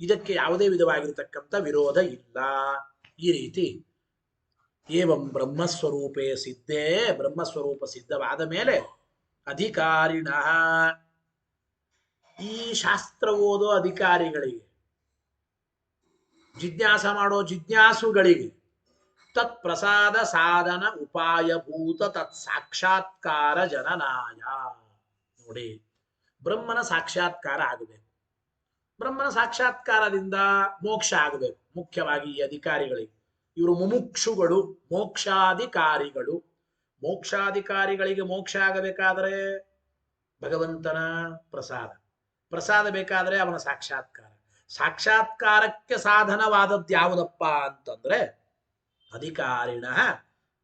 ಇದಕ್ಕೆ ಯಾವುದೇ ವಿಧವಾಗಿರತಕ್ಕಂಥ ವಿರೋಧ ಇಲ್ಲ. ಈ ರೀತಿ ಏವಂ ಬ್ರಹ್ಮಸ್ವರೂಪೇ ಸಿದ್ಧೇ, ಬ್ರಹ್ಮಸ್ವರೂಪ ಸಿದ್ಧವಾದ ಮೇಲೆ ಅಧಿಕಾರಿಣ, ಈ ಶಾಸ್ತ್ರ ಓದೋ ಅಧಿಕಾರಿಗಳಿಗೆ, ಜಿಜ್ಞಾಸ ಮಾಡೋ ಜಿಜ್ಞಾಸುಗಳಿಗೆ ತತ್ ಪ್ರಸಾದ ಸಾಧನ ಉಪಾಯಭೂತ ತತ್ ಸಾಕ್ಷಾತ್ಕಾರ ಜನನಾಯ. ನೋಡಿ, ಬ್ರಹ್ಮನ ಸಾಕ್ಷಾತ್ಕಾರ ಆಗಬೇಕು, ಬ್ರಹ್ಮನ ಸಾಕ್ಷಾತ್ಕಾರದಿಂದ ಮೋಕ್ಷ ಆಗಬೇಕು. ಮುಖ್ಯವಾಗಿ ಈ ಅಧಿಕಾರಿಗಳಿಗೆ, ಇವರು ಮುಮುಕ್ಷುಗಳು, ಮೋಕ್ಷಾಧಿಕಾರಿಗಳು. ಮೋಕ್ಷಾಧಿಕಾರಿಗಳಿಗೆ ಮೋಕ್ಷ ಆಗಬೇಕಾದರೆ ಭಗವಂತನ ಪ್ರಸಾದ, ಪ್ರಸಾದ ಬೇಕಾದರೆ ಅವನ ಸಾಕ್ಷಾತ್ಕಾರ. ಸಾಕ್ಷಾತ್ಕಾರಕ್ಕೆ ಸಾಧನವಾದದ್ದು ಯಾವುದಪ್ಪ ಅಂತಂದ್ರೆ ಅಧಿಕಾರಿಣ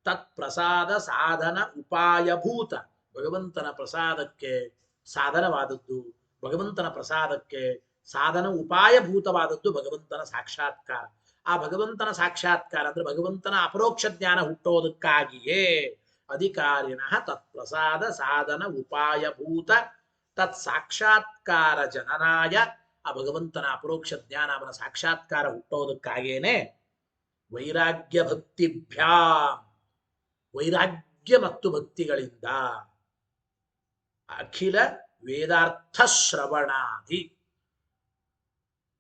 ತತ್ ಪ್ರಸಾದ ಸಾಧನ ಉಪಾಯಭೂತ. ಭಗವಂತನ ಪ್ರಸಾದಕ್ಕೆ ಸಾಧನವಾದದ್ದು, ಭಗವಂತನ ಪ್ರಸಾದಕ್ಕೆ ಸಾಧನ ಉಪಾಯಭೂತವಾದದ್ದು ಭಗವಂತನ ಸಾಕ್ಷಾತ್ಕಾರ. ಆ ಭಗವಂತನ ಸಾಕ್ಷಾತ್ಕಾರ ಅಂದ್ರೆ ಭಗವಂತನ ಅಪರೋಕ್ಷ ಜ್ಞಾನ ಹುಟ್ಟೋದಕ್ಕಾಗಿಯೇ ಅಧಿಕಾರಿಣ ತತ್ ಪ್ರಸಾದ ಸಾಧನ ಉಪಾಯಭೂತ ತತ್ ಸಾಕ್ಷಾತ್ಕಾರ ಜನನಾಯ. ಆ ಭಗವಂತನ ಅಪರೋಕ್ಷ ಜ್ಞಾನ, ಅವನ ಸಾಕ್ಷಾತ್ಕಾರ ಹುಟ್ಟೋದಕ್ಕಾಗೇನೆ ವೈರಾಗ್ಯ ಭಕ್ತಿಭ್ಯಾ, ವೈರಾಗ್ಯ ಮತ್ತು ಭಕ್ತಿಗಳಿಂದ ಅಖಿಲ ವೇದಾರ್ಥ ಶ್ರವಣಾದಿ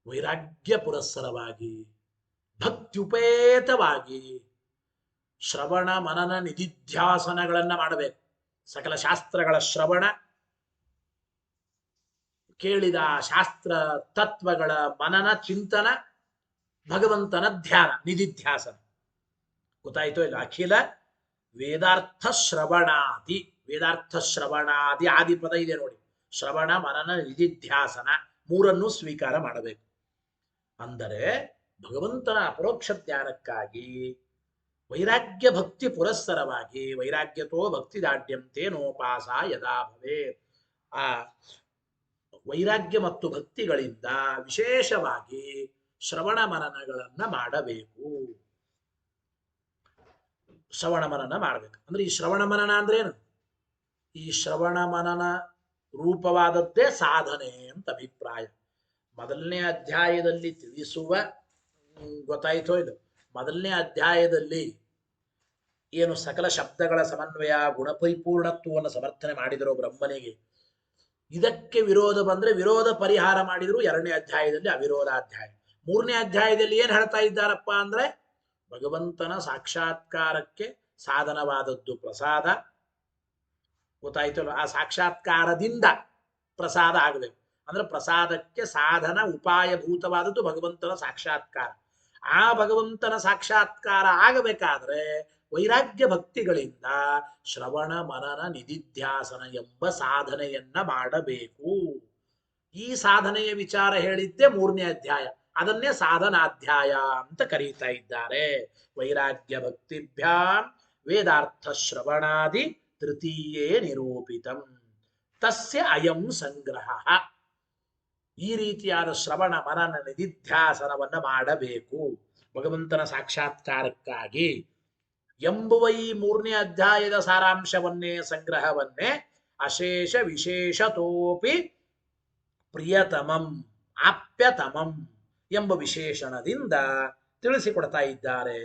ವೈರಾಗ್ಯ ಪುರಸ್ಸರವಾಗಿ ಭಕ್ತ್ಯುಪೇತವಾಗಿ ಶ್ರವಣ ಮನನ ನಿಧಿಧ್ಯಾಸನಗಳನ್ನ ಮಾಡಬೇಕು. ಸಕಲ ಶಾಸ್ತ್ರಗಳ ಶ್ರವಣ, ಕೇಳಿದ ಶಾಸ್ತ್ರ ತತ್ವಗಳ ಮನನ ಚಿಂತನ, ಭಗವಂತನ ಧ್ಯಾನ, ನಿಧಿಧ್ಯಾಸನ. ಗೊತ್ತಾಯ್ತೋ ಇಲ್ಲ? ಅಖಿಲ ವೇದಾರ್ಥ ಶ್ರವಣಾದಿ, ವೇದಾರ್ಥ ಶ್ರವಣಾದಿ ಆದಿಪದ ಇದೆ ನೋಡಿ. ಶ್ರವಣ ಮನನ ನಿಧಿಧ್ಯಾಸನ ಮೂರನ್ನು ಸ್ವೀಕಾರ ಮಾಡಬೇಕು. ಅಂದರೆ ಭಗವಂತನ ಅಪರೋಕ್ಷ ಜ್ಞಾನಕ್ಕಾಗಿ ವೈರಾಗ್ಯ ಭಕ್ತಿ ಪುರಸ್ಸರವಾಗಿ ವೈರಾಗ್ಯತೋ ಭಕ್ತಿ ದಾಢ್ಯಂತೇನೋಪಾಸ ಯದಾ ಭವೇ, ಆ ವೈರಾಗ್ಯ ಮತ್ತು ಭಕ್ತಿಗಳಿಂದ ವಿಶೇಷವಾಗಿ ಶ್ರವಣ ಮನನಗಳನ್ನ ಮಾಡಬೇಕು. ಶ್ರವಣ ಮನನ ಮಾಡಬೇಕು ಅಂದ್ರೆ ಈ ಶ್ರವಣ ಮನನ ಅಂದ್ರೆ ಏನು? ಈ ಶ್ರವಣ ಮನನ ರೂಪವಾದದ್ದೇ ಸಾಧನೆ ಅಂತ ಅಭಿಪ್ರಾಯ. ಮೊದಲನೇ ಅಧ್ಯಾಯದಲ್ಲಿ ತಿಳಿಸುವ, ಗೊತ್ತಾಯ್ತೋ ಇದು, ಮೊದಲನೇ ಅಧ್ಯಾಯದಲ್ಲಿ ಏನು ಸಕಲ ಶಬ್ದಗಳ ಸಮನ್ವಯ ಗುಣಪರಿಪೂರ್ಣತ್ವವನ್ನು ಸಮರ್ಥನೆ ಮಾಡಿದರೋ ಬ್ರಹ್ಮನಿಗೆ, ಇದಕ್ಕೆ ವಿರೋಧ ಬಂದ್ರೆ ವಿರೋಧ ಪರಿಹಾರ ಮಾಡಿದ್ರು. ಎರಡನೇ ಅಧ್ಯಾಯದಲ್ಲಿ ಅವಿರೋಧಾಧ್ಯಾಯ. ಮೂರನೇ ಅಧ್ಯಾಯದಲ್ಲಿ ಏನ್ ಹೇಳ್ತಾ ಇದ್ದಾರಪ್ಪ ಅಂದ್ರೆ ಭಗವಂತನ ಸಾಕ್ಷಾತ್ಕಾರಕ್ಕೆ ಸಾಧನವಾದದ್ದು ಪ್ರಸಾದ. ಗೊತ್ತಾಯ್ತಲ್ಲ? ಆ ಸಾಕ್ಷಾತ್ಕಾರದಿಂದ ಪ್ರಸಾದ ಆಗಬೇಕು. ಅಂದ್ರೆ ಪ್ರಸಾದಕ್ಕೆ ಸಾಧನ ಉಪಾಯಭೂತವಾದದ್ದು ಭಗವಂತನ ಸಾಕ್ಷಾತ್ಕಾರ. ಆ ಭಗವಂತನ ಸಾಕ್ಷಾತ್ಕಾರ ಆಗಬೇಕಾದ್ರೆ ವೈರಾಗ್ಯ ಭಕ್ತಿಗಳಿಂದ ಶ್ರವಣ ಮನನ ನಿಧಿಧ್ಯಾಸನ ಎಂಬ ಸಾಧನೆಯನ್ನ ಮಾಡಬೇಕು. ಈ ಸಾಧನೆಯ ವಿಚಾರ ಹೇಳಿದ್ದೆ ಮೂರನೇ ಅಧ್ಯಾಯ. ಅದನ್ನೇ ಸಾಧನಾಧ್ಯಾಯ ಅಂತ ಕರೀತಾ ಇದ್ದಾರೆ. ವೈರಾಗ್ಯ ಭಕ್ತಿಭ್ಯಾಂ ವೇದಾರ್ಥ ಶ್ರವಣಾದಿ ತೃತೀಯೇ ನಿರೂಪಿತಂ ತಸ್ಯ ಅಯಂ ಸಂಗ್ರಹ. ಈ ರೀತಿಯಾದ ಶ್ರವಣ ಮನನ ನಿಧಿಧ್ಯಾಸನವನ್ನ ಮಾಡಬೇಕು ಭಗವಂತನ ಸಾಕ್ಷಾತ್ಕಾರಕ್ಕಾಗಿ ಎಂಬುವ ಈ ಮೂರನೇ ಅಧ್ಯಾಯದ ಸಾರಾಂಶವನ್ನೇ, ಸಂಗ್ರಹವನ್ನೇ ಅಶೇಷ ವಿಶೇಷತೋಪಿ ಪ್ರಿಯತಮಂ ಆಪ್ಯತಮಂ ಎಂಬ ವಿಶೇಷಣದಿಂದ ತಿಳಿಸಿಕೊಡ್ತಾ ಇದ್ದಾರೆ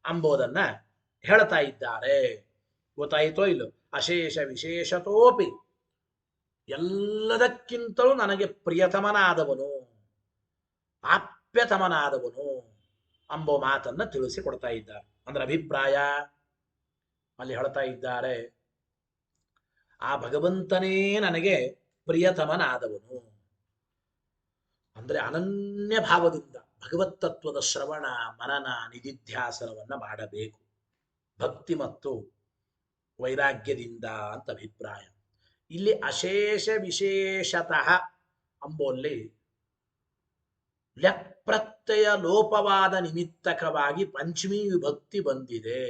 ಅಂಬೋದನ್ನ ಹೇಳ್ತಾ ಇದ್ದಾರೆ. ಗೊತ್ತಾಯಿತೋ ಇಲ್ಲೋ? ಅಶೇಷ ವಿಶೇಷತೋಪಿ, ಎಲ್ಲದಕ್ಕಿಂತಲೂ ನನಗೆ ಪ್ರಿಯತಮನಾದವನು, ಆಪ್ಯತಮನಾದವನು ಅಂಬೋ ಮಾತನ್ನ ತಿಳಿಸಿಕೊಡ್ತಾ ಇದ್ದಾರೆ. ಅಂದ್ರೆ ಅಭಿಪ್ರಾಯ ಅಲ್ಲಿ ಹೇಳ್ತಾ ಇದ್ದಾರೆ, ಆ ಭಗವಂತನೇ ನನಗೆ ಪ್ರಿಯತಮನಾದವನು. ಅಂದ್ರೆ ಅನನ್ಯ ಭಾವದಿಂದ ಭಗವತ್ ತತ್ವದ ಶ್ರವಣ ಮನನ ನಿಧಿಧ್ಯಾಸನವನ್ನ ಮಾಡಬೇಕು ಭಕ್ತಿ ಮತ್ತು ವೈರಾಗ್ಯದಿಂದ ಅಂತ ಅಭಿಪ್ರಾಯ. ಇಲ್ಲಿ ಅಶೇಷ ವಿಶೇಷತಃ ಅಂಬೋಲ್ಲಿ ಲೆಪ್ರತ್ಯಯ ಲೋಪವಾದ ನಿಮಿತ್ತಕವಾಗಿ ಪಂಚಮಿ ವಿಭಕ್ತಿ ಬಂದಿದೆ.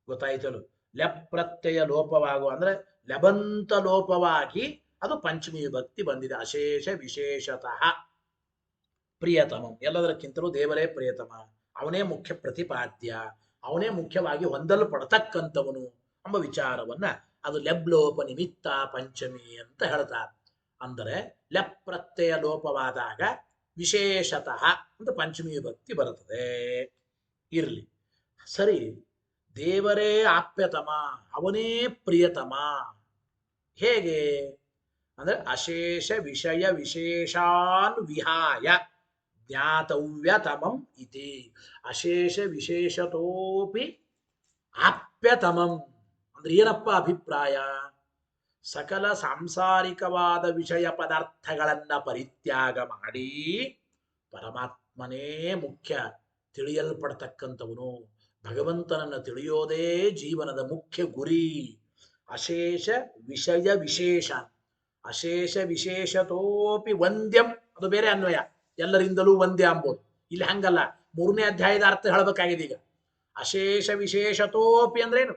ಗೊತ್ತಾಯ್ತಲ್ಲ? ಲೆಪ್ರತ್ಯಯ ಲೋಪವಾಗುವ ಅಂದ್ರೆ ಲೆಬಂತ ಲೋಪವಾಗಿ ಅದು ಪಂಚಮಿ ವಿಭಕ್ತಿ ಬಂದಿದೆ. ಅಶೇಷ ವಿಶೇಷತಃ ಪ್ರಿಯತಮಂ, ಎಲ್ಲದಕ್ಕಿಂತಲೂ ದೇವರೇ ಪ್ರಿಯತಮ, ಅವನೇ ಮುಖ್ಯ ಪ್ರತಿಪಾದ್ಯ, ಅವನೇ ಮುಖ್ಯವಾಗಿ ಹೊಂದಲ್ಪಡತಕ್ಕಂಥವನು ಎಂಬ ವಿಚಾರವನ್ನ ಅದು ಲೆಬ್ಲೋಪ ನಿಮಿತ್ತ ಪಂಚಮಿ ಅಂತ ಹೇಳ್ತಾರೆ. ಅಂದರೆ ಲೆಪ್ ಪ್ರತ್ಯಯ ಲೋಪವಾದಾಗ ವಿಶೇಷತಃ ಅಂತ ಪಂಚಮಿ ವಿಭಕ್ತಿ ಬರುತ್ತದೆ. ಇರಲಿ ಸರಿ, ದೇವರೇ ಆಪ್ಯತಮ, ಅವನೇ ಪ್ರಿಯತಮ. ಹೇಗೆ ಅಂದ್ರೆ ಅಶೇಷ ವಿಷಯ ವಿಶೇಷಾನ್ ವಿಹಾಯ ಜ್ಞಾತವ್ಯತಮಂ ಇತಿ. ಅಶೇಷ ವಿಶೇಷತೋಪಿ ಆಪ್ಯತಮಂ ಅಂದ್ರೆ ಏನಪ್ಪ ಅಭಿಪ್ರಾಯ? ಸಕಲ ಸಾಂಸಾರಿಕವಾದ ವಿಷಯ ಪದಾರ್ಥಗಳನ್ನ ಪರಿತ್ಯಾಗ ಮಾಡಿ ಪರಮಾತ್ಮನೇ ಮುಖ್ಯ ತಿಳಿಯಲ್ಪಡ್ತಕ್ಕಂಥವನು. ಭಗವಂತನನ್ನು ತಿಳಿಯೋದೇ ಜೀವನದ ಮುಖ್ಯ ಗುರಿ. ಅಶೇಷ ವಿಷಯ ವಿಶೇಷ, ಅಶೇಷ ವಿಶೇಷತೋಪಿ ವಂದ್ಯಂ, ಅದು ಬೇರೆ ಅನ್ವಯ, ಎಲ್ಲರಿಂದಲೂ ವಂದ್ಯ ಅಂಬೋದು. ಇಲ್ಲಿ ಹಂಗಲ್ಲ, ಮೂರನೇ ಅಧ್ಯಾಯದ ಅರ್ಥ ಹೇಳಬೇಕಾಗಿದೆ ಈಗ. ಅಶೇಷ ವಿಶೇಷತೋಪಿ ಅಂದ್ರೇನು?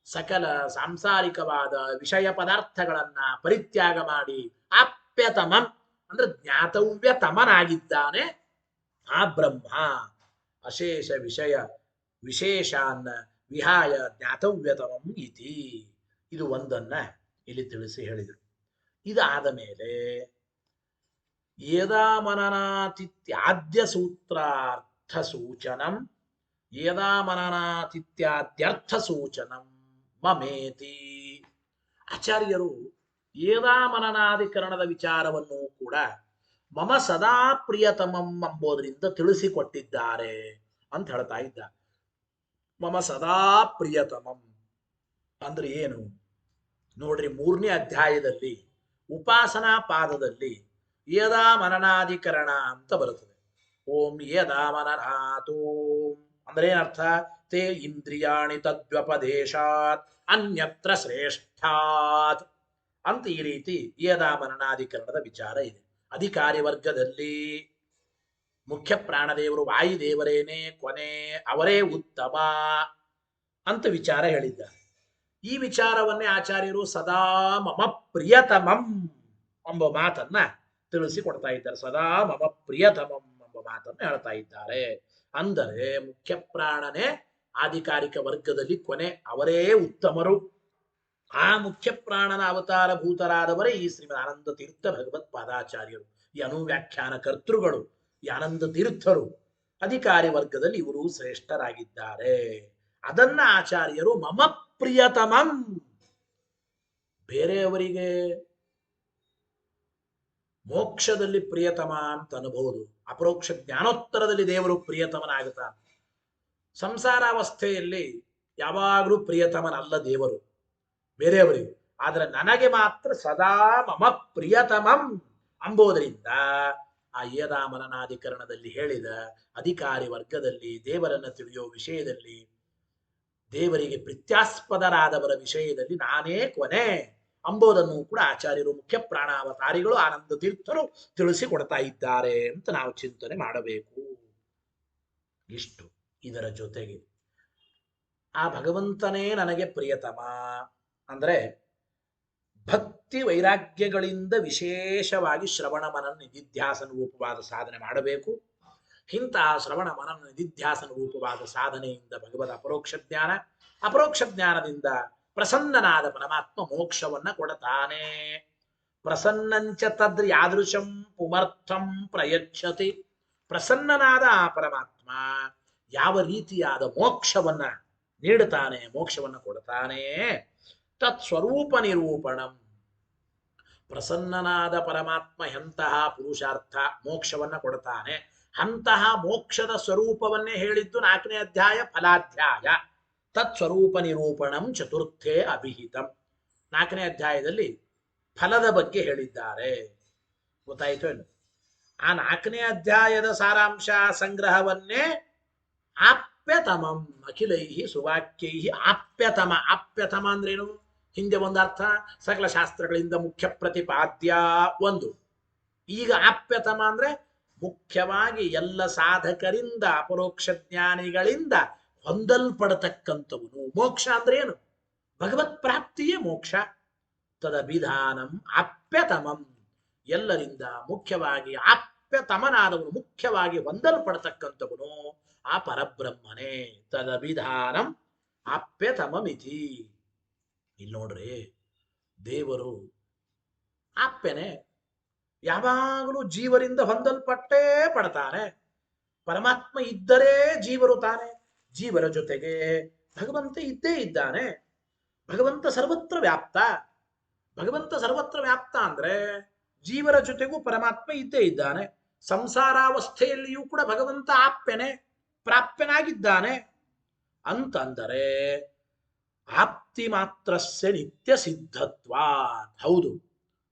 ಸಕಲ ಸಾಂಸಾರಿಕವಾದ ವಿಷಯ ಪದಾರ್ಥಗಳನ್ನ ಪರಿತ್ಯಾಗ ಮಾಡಿ ಆಪ್ಯತಮಂ ಅಂದ್ರೆ ಜ್ಞಾತವ್ಯತಮನಾಗಿದ್ದಾನೆ ಆ ಬ್ರಹ್ಮ. ಅಶೇಷ ವಿಷಯ ವಿಶೇಷಾನ್ನ ವಿಹಾಯ ಜ್ಞಾತವ್ಯತಮಂ ಇತಿ. ಇದು ಒಂದನ್ನ ಇಲ್ಲಿ ತಿಳಿಸಿ ಹೇಳಿದರು. ಇದಾದ ಮೇಲೆ ಏದಾಮನನಾತಿತ್ಯಾದ್ಯ ಸೂತ್ರಾರ್ಥ ಸೂಚನಂ ಏದಾಮನನಾತಿತ್ಯಾದ್ಯರ್ಥ ಸೂಚನಂ ಮಮೇತಿ. ಆಚಾರ್ಯರು ಏದಾಮನನಾಧಿಕರಣದ ವಿಚಾರವನ್ನು ಕೂಡ ಮಮ ಸದಾ ಪ್ರಿಯತಮಂ ಎಂಬುದರಿಂದ ತಿಳಿಸಿಕೊಟ್ಟಿದ್ದಾರೆ ಅಂತ ಹೇಳ್ತಾ ಇದ್ದ. ಮಮ ಸದಾ ಪ್ರಿಯತಮಂ ಅಂದ್ರೆ ಏನು ನೋಡ್ರಿ, 3ನೇ ಅಧ್ಯಾಯದಲ್ಲಿ ಉಪಾಸನಾ ಪಾದದಲ್ಲಿ ಯದಾ ಮನನಾಧಿಕರಣ ಅಂತ ಬರುತ್ತದೆ. ಓಂ ಯದಾ ಮನನಾಥೋ ಅಂದ್ರೆ ಏನರ್ಥ? ತೇ ಇಂದ್ರಿಯಾಣಿ ತದ್ವ್ಯಪದೇಶಾತ್ ಅನ್ಯತ್ರ ಶ್ರೇಷ್ಠಾತ್ ಅಂತ ಈ ರೀತಿ ಯದಾ ಮನನಾಧಿಕರಣದ ವಿಚಾರ ಇದೆ. ಅಧಿಕಾರಿ ವರ್ಗದಲ್ಲಿ ಮುಖ್ಯ ಪ್ರಾಣದೇವರು ವಾಯುದೇವರೇನೆ ಕೊನೆ, ಅವರೇ ಉತ್ತಮ ಅಂತ ವಿಚಾರ ಹೇಳಿದ್ದಾರೆ. ಈ ವಿಚಾರವನ್ನೇ ಆಚಾರ್ಯರು ಸದಾ ಮಮ ಪ್ರಿಯತಮಂ ಎಂಬ ಮಾತನ್ನ ತಿಳಿಸಿಕೊಡ್ತಾ ಇದ್ದಾರೆ. ಸದಾ ಮಮ ಪ್ರಿಯತಮಂ ಎಂಬ ಮಾತನ್ನು ಹೇಳ್ತಾ ಇದ್ದಾರೆ. ಅಂದರೆ ಮುಖ್ಯ ಪ್ರಾಣನೇ ಆಧಿಕಾರಿಕ ವರ್ಗದಲ್ಲಿ ಕೊನೆ, ಅವರೇ ಉತ್ತಮರು. ಆ ಮುಖ್ಯ ಪ್ರಾಣನ ಅವತಾರ ಭೂತರಾದವರೇ ಈ ಶ್ರೀಮದ್ ಆನಂದ ತೀರ್ಥ ಭಗವತ್ ಪಾದಾಚಾರ್ಯರು, ಈ ಅನುವ್ಯಾಖ್ಯಾನ ಕರ್ತೃಗಳು, ಈ ಆನಂದ ತೀರ್ಥರು. ಅಧಿಕಾರಿ ವರ್ಗದಲ್ಲಿ ಇವರು ಶ್ರೇಷ್ಠರಾಗಿದ್ದಾರೆ. ಅದನ್ನ ಆಚಾರ್ಯರು ಮಮ ಪ್ರಿಯತಮಂ. ಬೇರೆಯವರಿಗೆ ಮೋಕ್ಷದಲ್ಲಿ ಪ್ರಿಯತಮ ಅಂತ ಅನ್ಬಹುದು, ಅಪರೋಕ್ಷ ಜ್ಞಾನೋತ್ತರದಲ್ಲಿ ದೇವರು ಪ್ರಿಯತಮನಾಗುತ್ತಾನೆ. ಸಂಸಾರಾವಸ್ಥೆಯಲ್ಲಿ ಯಾವಾಗಲೂ ಪ್ರಿಯತಮನಲ್ಲ ದೇವರು ಬೇರೆಯವರಿಗೆ, ಆದ್ರೆ ನನಗೆ ಮಾತ್ರ ಸದಾ ಮಮ ಪ್ರಿಯತಮಂ ಅಂಬೋದರಿಂದ ಆ ಯದಾಮನನಾಧಿಕರಣದಲ್ಲಿ ಹೇಳಿದ ಅಧಿಕಾರಿ ವರ್ಗದಲ್ಲಿ ದೇವರನ್ನು ತಿಳಿಯೋ ವಿಷಯದಲ್ಲಿ, ದೇವರಿಗೆ ಪ್ರೀತ್ಯಾಸ್ಪದರಾದವರ ವಿಷಯದಲ್ಲಿ ನಾನೇ ಕೊನೆ ಅಂಬೋದನ್ನು ಕೂಡ ಆಚಾರ್ಯರು ಮುಖ್ಯ ಪ್ರಾಣಾವತಾರಿಗಳು ಆನಂದ ತೀರ್ಥರು ತಿಳಿಸಿಕೊಡ್ತಾ ಇದ್ದಾರೆ ಅಂತ ನಾವು ಚಿಂತನೆ ಮಾಡಬೇಕು. ಇಷ್ಟು. ಇದರ ಜೊತೆಗೆ ಆ ಭಗವಂತನೇ ನನಗೆ ಪ್ರಿಯತಮ ಅಂದ್ರೆ ಭಕ್ತಿ ವೈರಾಗ್ಯಗಳಿಂದ ವಿಶೇಷವಾಗಿ ಶ್ರವಣ ಮನನ ನಿಧಿಧ್ಯಾಸನ ರೂಪವಾದ ಸಾಧನೆ ಮಾಡಬೇಕು. ಇಂತಹ ಶ್ರವಣ ಮನನ ನಿಧಿಧ್ಯಾಸನ ರೂಪವಾದ ಸಾಧನೆಯಿಂದ ಭಗವದ್ ಅಪರೋಕ್ಷ ಜ್ಞಾನ, ಅಪರೋಕ್ಷ ಜ್ಞಾನದಿಂದ ಪ್ರಸನ್ನನಾದ ಪರಮಾತ್ಮ ಮೋಕ್ಷವನ್ನ ಕೊಡತಾನೆ. ಪ್ರಸನ್ನಂಚ ತದ್ ಯಾದೃಶಂ ಪುಮರ್ಥಂ ಪ್ರಯಚ್ಛತಿ. ಪ್ರಸನ್ನನಾದ ಆ ಪರಮಾತ್ಮ ಯಾವ ರೀತಿಯಾದ ಮೋಕ್ಷವನ್ನ ನೀಡುತ್ತಾನೆ, ಮೋಕ್ಷವನ್ನ ಕೊಡ್ತಾನೆ. ತತ್ ಸ್ವರೂಪ ನಿರೂಪಣಂ. ಪ್ರಸನ್ನನಾದ ಪರಮಾತ್ಮ ಎಂತಹ ಪುರುಷಾರ್ಥ ಮೋಕ್ಷವನ್ನ ಕೊಡ್ತಾನೆ, ಅಂತಹ ಮೋಕ್ಷದ ಸ್ವರೂಪವನ್ನೇ ಹೇಳಿದ್ದು 4ನೇ ಅಧ್ಯಾಯ ಫಲಾಧ್ಯಾಯ. ತತ್ ಸ್ವರೂಪ ನಿರೂಪಣಂ ಚತುರ್ಥೇ ಅಭಿಹಿತಂ. 4ನೇ ಅಧ್ಯಾಯದಲ್ಲಿ ಫಲದ ಬಗ್ಗೆ ಹೇಳಿದ್ದಾರೆ. ಗೊತ್ತಾಯಿತು ಏನು? ಆ 4ನೇ ಅಧ್ಯಾಯದ ಸಾರಾಂಶ ಸಂಗ್ರಹವನ್ನೇ ಆಪ್ಯತಮಂ ಅಖಿಲೈಹಿ ಸುವಾಕ್ಯೈಹಿ ಆಪ್ಯತಮ. ಆಪ್ಯತಮ ಅಂದ್ರೇನು? ಹಿಂದೆ ಒಂದು ಅರ್ಥ, ಸಕಲ ಶಾಸ್ತ್ರಗಳಿಂದ ಮುಖ್ಯ ಪ್ರತಿಪಾದ್ಯ ಒಂದು. ಈಗ ಆಪ್ಯತಮ ಅಂದ್ರೆ ಮುಖ್ಯವಾಗಿ ಎಲ್ಲ ಸಾಧಕರಿಂದ ಅಪರೋಕ್ಷ ಜ್ಞಾನಿಗಳಿಂದ ಹೊಂದಲ್ಪಡತಕ್ಕಂಥವನು. ಮೋಕ್ಷ ಅಂದ್ರೆ ಏನು? ಭಗವತ್ ಪ್ರಾಪ್ತಿಯೇ ಮೋಕ್ಷ. ತದಭಿಧಾನಂ ಆಪ್ಯತಮಂ. ಎಲ್ಲರಿಂದ ಮುಖ್ಯವಾಗಿ ಆಪ್ಯತಮನಾದವನು, ಮುಖ್ಯವಾಗಿ ಹೊಂದಲ್ಪಡತಕ್ಕಂಥವನು ಆ ಪರಬ್ರಹ್ಮನೇ. ತದಭಿಧಾನಂ ಆಪ್ಯತಮಮಿತಿ. ಇಲ್ಲಿ ನೋಡ್ರಿ, ದೇವರು ಆಪ್ಯನೇ, ಯಾವಾಗಲೂ ಜೀವರಿಂದ ಹೊಂದಲ್ಪಟ್ಟೇ ಪಡ್ತಾನೆ. ಪರಮಾತ್ಮ ಇದ್ದರೆ ಜೀವರು ತಾನೆ, ಜೀವರ ಜೊತೆಗೆ ಭಗವಂತ ಇದ್ದೇ ಇದ್ದಾನೆ. ಭಗವಂತ ಸರ್ವತ್ರ ವ್ಯಾಪ್ತ. ಭಗವಂತ ಸರ್ವತ್ರ ವ್ಯಾಪ್ತ ಅಂದ್ರೆ ಜೀವರ ಜೊತೆಗೂ ಪರಮಾತ್ಮ ಇದ್ದೇ ಇದ್ದಾನೆ. ಸಂಸಾರಾವಸ್ಥೆಯಲ್ಲಿಯೂ ಕೂಡ ಭಗವಂತ ಆಪ್ಯನೇ, ಪ್ರಾಪ್ಯನಾಗಿದ್ದಾನೆ. ಅಂತಂದರೆ ಆಪ್ತಿ ಮಾತ್ರಸ್ಯ ನಿತ್ಯ ಸಿದ್ಧತ್ವ. ಹೌದು,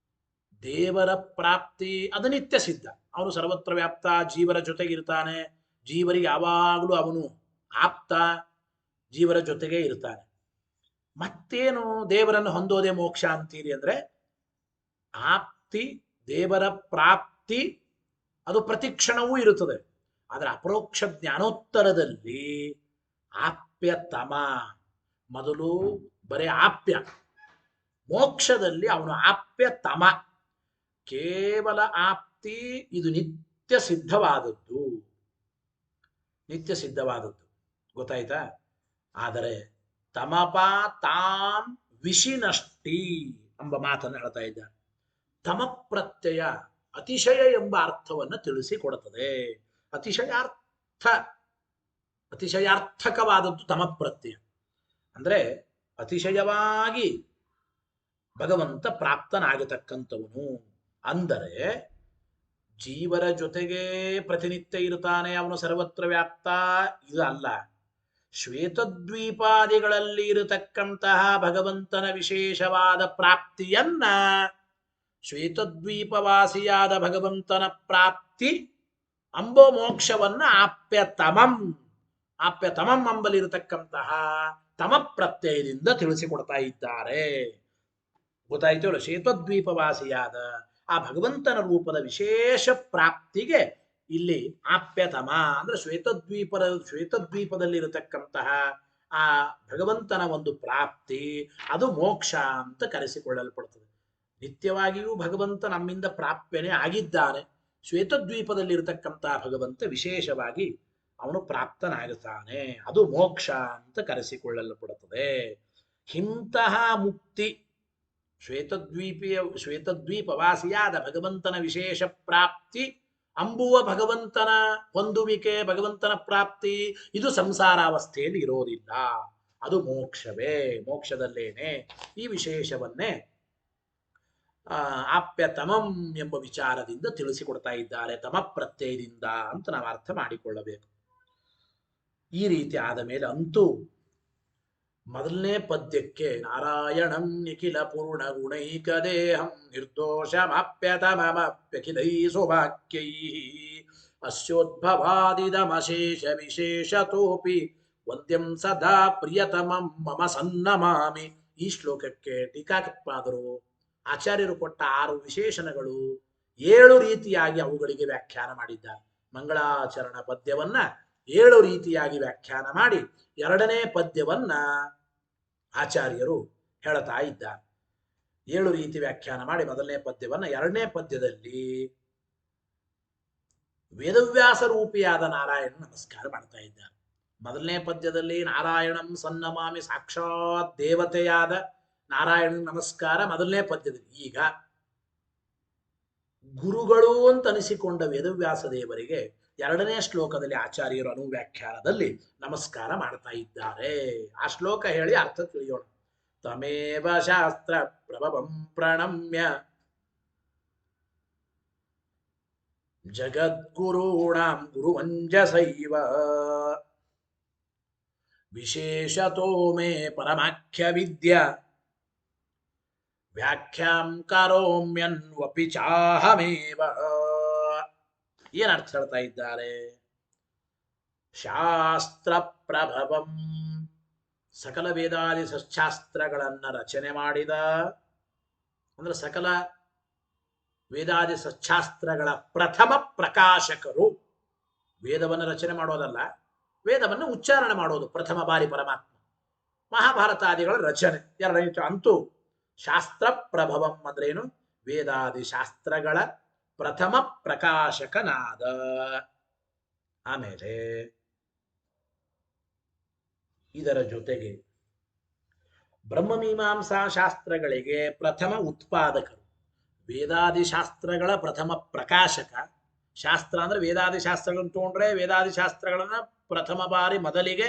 ದೇವರ ಪ್ರಾಪ್ತಿ ಅದು ನಿತ್ಯ ಸಿದ್ಧ. ಅವನು ಸರ್ವತ್ರ ವ್ಯಾಪ್ತ, ಜೀವರ ಜೊತೆಗಿರ್ತಾನೆ. ಜೀವರಿಗೆ ಯಾವಾಗಲೂ ಅವನು ಆಪ್ತ, ಜೀವರ ಜೊತೆಗೆ ಇರ್ತಾನೆ. ಮತ್ತೇನು ದೇವರನ್ನು ಹೊಂದೋದೇ ಮೋಕ್ಷ ಅಂತೀರಿ ಅಂದ್ರೆ, ಆಪ್ತಿ, ದೇವರ ಪ್ರಾಪ್ತಿ ಅದು ಪ್ರತಿಕ್ಷಣವೂ ಇರುತ್ತದೆ. ಆದರೆ ಅಪರೋಕ್ಷ ಜ್ಞಾನೋತ್ತರದಲ್ಲಿ ಆಪ್ಯತಮ. ಮೊದಲು ಬರೇ ಆಪ್ಯ, ಮೋಕ್ಷದಲ್ಲಿ ಅವನು ಆಪ್ಯತಮ. ಕೇವಲ ಆಪ್ತಿ ಇದು ನಿತ್ಯ ಸಿದ್ಧವಾದದ್ದು, ನಿತ್ಯ ಸಿದ್ಧವಾದದ್ದು. ಗೊತ್ತಾಯ್ತಾ? ಆದರೆ ತಮಪ ತಾಂ ವಿಷಿನಷ್ಟಿ ಎಂಬ ಮಾತನ್ನು ಹೇಳ್ತಾ ಇದ್ದಾನೆ. ತಮ ಪ್ರತ್ಯಯ ಅತಿಶಯ ಎಂಬ ಅರ್ಥವನ್ನು ತಿಳಿಸಿಕೊಡುತ್ತದೆ. ಅತಿಶಯಾರ್ಥಕವಾದದ್ದು ತಮ ಪ್ರತ್ಯಯ ಅಂದ್ರೆ ಅತಿಶಯವಾಗಿ ಭಗವಂತ ಪ್ರಾಪ್ತನಾಗತಕ್ಕಂಥವನು. ಅಂದರೆ ಜೀವರ ಜೊತೆಗೆ ಪ್ರತಿನಿತ್ಯ ಇರುತ್ತಾನೆ, ಅವನು ಸರ್ವತ್ರ ವ್ಯಾಪ್ತ, ಇದು ಅಲ್ಲ. ಶ್ವೇತದ್ವೀಪಾದಿಗಳಲ್ಲಿ ಇರತಕ್ಕಂತಹ ಭಗವಂತನ ವಿಶೇಷವಾದ ಪ್ರಾಪ್ತಿಯನ್ನ, ಶ್ವೇತದ್ವೀಪವಾಸಿಯಾದ ಭಗವಂತನ ಪ್ರಾಪ್ತಿ ಅಂಬೋ ಮೋಕ್ಷವನ್ನ ಆಪ್ಯತಮಂ ಅಂಬಲಿರತಕ್ಕಂತಹ ತಮ ಪ್ರತ್ಯಯದಿಂದ ತಿಳಿಸಿಕೊಡ್ತಾ ಇದ್ದಾರೆ. ಗೊತ್ತಾಯ್ತು ಅಲ್ಲ? ಶ್ವೇತದ್ವೀಪವಾಸಿಯಾದ ಆ ಭಗವಂತನ ರೂಪದ ವಿಶೇಷ ಪ್ರಾಪ್ತಿಗೆ ಇಲ್ಲಿ ಆಪ್ಯತಮ ಅಂದ್ರೆ ಶ್ವೇತದ್ವೀಪದಲ್ಲಿರತಕ್ಕಂತಹ ಆ ಭಗವಂತನ ಒಂದು ಪ್ರಾಪ್ತಿ, ಅದು ಮೋಕ್ಷ ಅಂತ ಕರೆಸಿಕೊಳ್ಳಲ್ಪಡುತ್ತದೆ. ನಿತ್ಯವಾಗಿಯೂ ಭಗವಂತ ನಮ್ಮಿಂದ ಪ್ರಾಪ್ಯನೇ ಆಗಿದ್ದಾನೆ. ಶ್ವೇತದ್ವೀಪದಲ್ಲಿರತಕ್ಕಂತಹ ಭಗವಂತ ವಿಶೇಷವಾಗಿ ಅವನು ಪ್ರಾಪ್ತನಾಗುತ್ತಾನೆ, ಅದು ಮೋಕ್ಷ ಅಂತ ಕರೆಸಿಕೊಳ್ಳಲ್ಪಡುತ್ತದೆ. ಇಂತಹ ಮುಕ್ತಿ ಶ್ವೇತದ್ವೀಪವಾಸಿಯಾದ ಭಗವಂತನ ವಿಶೇಷ ಪ್ರಾಪ್ತಿ ಅಂಬುವ ಭಗವಂತನ ಹೊಂದುವಿಕೆ, ಭಗವಂತನ ಪ್ರಾಪ್ತಿ, ಇದು ಸಂಸಾರಾವಸ್ಥೆಯಲ್ಲಿ ಇರೋದಿಲ್ಲ, ಅದು ಮೋಕ್ಷವೇ. ಮೋಕ್ಷದಲ್ಲೇನೆ ಈ ವಿಶೇಷವನ್ನೇ ಆಪ್ಯತಮಂ ಎಂಬ ವಿಚಾರದಿಂದ ತಿಳಿಸಿಕೊಡ್ತಾ ಇದ್ದಾರೆ, ತಮ ಪ್ರತ್ಯಯದಿಂದ ಅಂತ ನಾವು ಅರ್ಥ ಮಾಡಿಕೊಳ್ಳಬೇಕು. ಈ ರೀತಿ ಆದ ಮೇಲೆ ಅಂತೂ ಮೊದಲನೇ ಪದ್ಯಕ್ಕೆ ನಾರಾಯಣಂ ನಿಖಿಲ ಪೂರ್ಣ ಗುಣೈಕ ದೇಹಂ ನಿರ್ದೋಷಮಾಪ್ಯತಮಮಪ್ಯಖಿಲೈ ಸುವಾಕ್ಯೈ ಅಸ್ಯೋದ್ಭವಾದಿದಮಶೇಷ ವಿಶೇಷತೋಪಿ ವಂದ್ಯಂ ಸದಾ ಪ್ರಿಯತಮಂ ಮಮ ಸನ್ನಮಾಮಿ. ಈ ಶ್ಲೋಕಕ್ಕೆ ಟೀಕಾಕೃತ್ಪಾದರು ಆಚಾರ್ಯರು ಕೊಟ್ಟ 6 ವಿಶೇಷಣಗಳು 7 ರೀತಿಯಾಗಿ ಅವುಗಳಿಗೆ ವ್ಯಾಖ್ಯಾನ ಮಾಡಿದ್ದಾರೆ. ಮಂಗಳಾಚರಣ ಪದ್ಯವನ್ನ 7 ರೀತಿಯಾಗಿ ವ್ಯಾಖ್ಯಾನ ಮಾಡಿ 2ನೇ ಪದ್ಯವನ್ನ ಆಚಾರ್ಯರು ಹೇಳ್ತಾ ಇದ್ದಾರೆ. 7 ರೀತಿ ವ್ಯಾಖ್ಯಾನ ಮಾಡಿ ಮೊದಲನೇ ಪದ್ಯವನ್ನ 2ನೇ ಪದ್ಯದಲ್ಲಿ ವೇದವ್ಯಾಸ ರೂಪಿಯಾದ ನಾರಾಯಣ ನಮಸ್ಕಾರ ಮಾಡ್ತಾ ಇದ್ದಾರೆ. ಮೊದಲನೇ ಪದ್ಯದಲ್ಲಿ ನಾರಾಯಣಂ ಸನ್ನಮಾಮಿ, ಸಾಕ್ಷಾತ್ ದೇವತೆಯಾದ ನಾರಾಯಣ ನಮಸ್ಕಾರ ಮೊದಲನೇ ಪದ್ಯದಲ್ಲಿ. ಈಗ ಗುರುಗಳು ಅಂತ ಅನಿಸಿಕೊಂಡ ವೇದವ್ಯಾಸ ದೇವರಿಗೆ 2ನೇ ಶ್ಲೋಕದಲ್ಲಿ ಆಚಾರ್ಯರು ಅನುವ್ಯಾಖ್ಯಾನದಲ್ಲಿ ನಮಸ್ಕಾರ ಮಾಡ್ತಾ ಇದ್ದಾರೆ. ಆ ಶ್ಲೋಕ ಹೇಳಿ ಅರ್ಥ ತಿಳಿಯೋಣ. ತಮೇವ ಶಾಸ್ತ್ರ ಪ್ರಭವಂ ಪ್ರಣಮ್ಯ ಜಗದ್ಗುರುಣಾಂ ಗುರುವಂಜಸೈವ ವಿಶೇಷತೋ ಮೇ ಪರಮಾಖ್ಯ ವಿದ್ಯಾ ವ್ಯಾಖ್ಯಾಂ ಕರೋಮ್ಯನ್ವಪಿ ಚಾಹಮೇವ. ಏನರ್ಥ ಹೇಳ್ತಾ ಇದ್ದಾರೆ? ಶಾಸ್ತ್ರ ಪ್ರಭವಂ, ಸಕಲ ವೇದಾದಿ ಸಚ್ಚಾಸ್ತ್ರಗಳನ್ನ ರಚನೆ ಮಾಡಿದ, ಅಂದ್ರೆ ಸಕಲ ವೇದಾದಿ ಸಚ್ಚಾಸ್ತ್ರಗಳ ಪ್ರಥಮ ಪ್ರಕಾಶಕರು. ವೇದವನ್ನು ರಚನೆ ಮಾಡೋದಲ್ಲ, ವೇದವನ್ನು ಉಚ್ಚಾರಣೆ ಮಾಡೋದು ಪ್ರಥಮ ಬಾರಿ ಪರಮಾತ್ಮ. ಮಹಾಭಾರತಾದಿಗಳ ರಚನೆ 2ನೇ. ಅಂತೂ ಶಾಸ್ತ್ರ ಪ್ರಭವಂ ಅಂದ್ರೇನು? ವೇದಾದಿ ಶಾಸ್ತ್ರಗಳ ಪ್ರಥಮ ಪ್ರಕಾಶಕನಾದ. ಆಮೇಲೆ ಇದರ ಜೊತೆಗೆ ಬ್ರಹ್ಮಮೀಮಾಂಸಾ ಶಾಸ್ತ್ರಗಳಿಗೆ ಪ್ರಥಮ ಉತ್ಪಾದಕರು. ವೇದಾದಿ ಶಾಸ್ತ್ರಗಳ ಪ್ರಥಮ ಪ್ರಕಾಶಕ. ಶಾಸ್ತ್ರ ಅಂದ್ರೆ ವೇದಾದಿ ಶಾಸ್ತ್ರಗಳನ್ನು ತಗೊಂಡ್ರೆ ವೇದಾದಿ ಶಾಸ್ತ್ರಗಳನ್ನ ಪ್ರಥಮ ಬಾರಿ ಮೊದಲಿಗೆ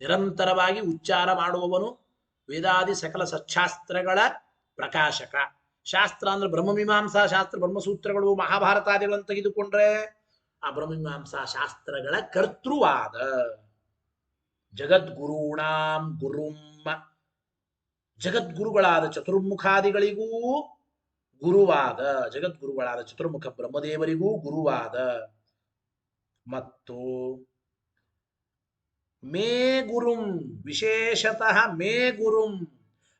ನಿರಂತರವಾಗಿ ಉಚ್ಚಾರ ಮಾಡುವವನು ವೇದಾದಿ ಸಕಲ ಸಚ್ಚಾಸ್ತ್ರಗಳ ಪ್ರಕಾಶಕ. ಶಾಸ್ತ್ರ ಅಂದ್ರೆ ಬ್ರಹ್ಮಮೀಮಾಂಸಾ ಶಾಸ್ತ್ರ, ಬ್ರಹ್ಮಸೂತ್ರಗಳು, ಮಹಾಭಾರತಾದಿಗಳನ್ನು ತೆಗೆದುಕೊಂಡ್ರೆ ಆ ಬ್ರಹ್ಮಮೀಮಾಂಸಾ ಶಾಸ್ತ್ರಗಳ ಕರ್ತೃವಾದ ಜಗದ್ಗುರುಣಾಂ ಗುರುಂ, ಜಗದ್ಗುರುಗಳಾದ ಚತುರ್ಮುಖಾದಿಗಳಿಗೂ ಗುರುವಾದ, ಜಗದ್ಗುರುಗಳಾದ ಚತುರ್ಮುಖ ಬ್ರಹ್ಮದೇವರಿಗೂ ಗುರುವಾದ, ಮತ್ತು ಮೇ ಗುರುಂ, ವಿಶೇಷತಃ ಮೇ ಗುರುಂ,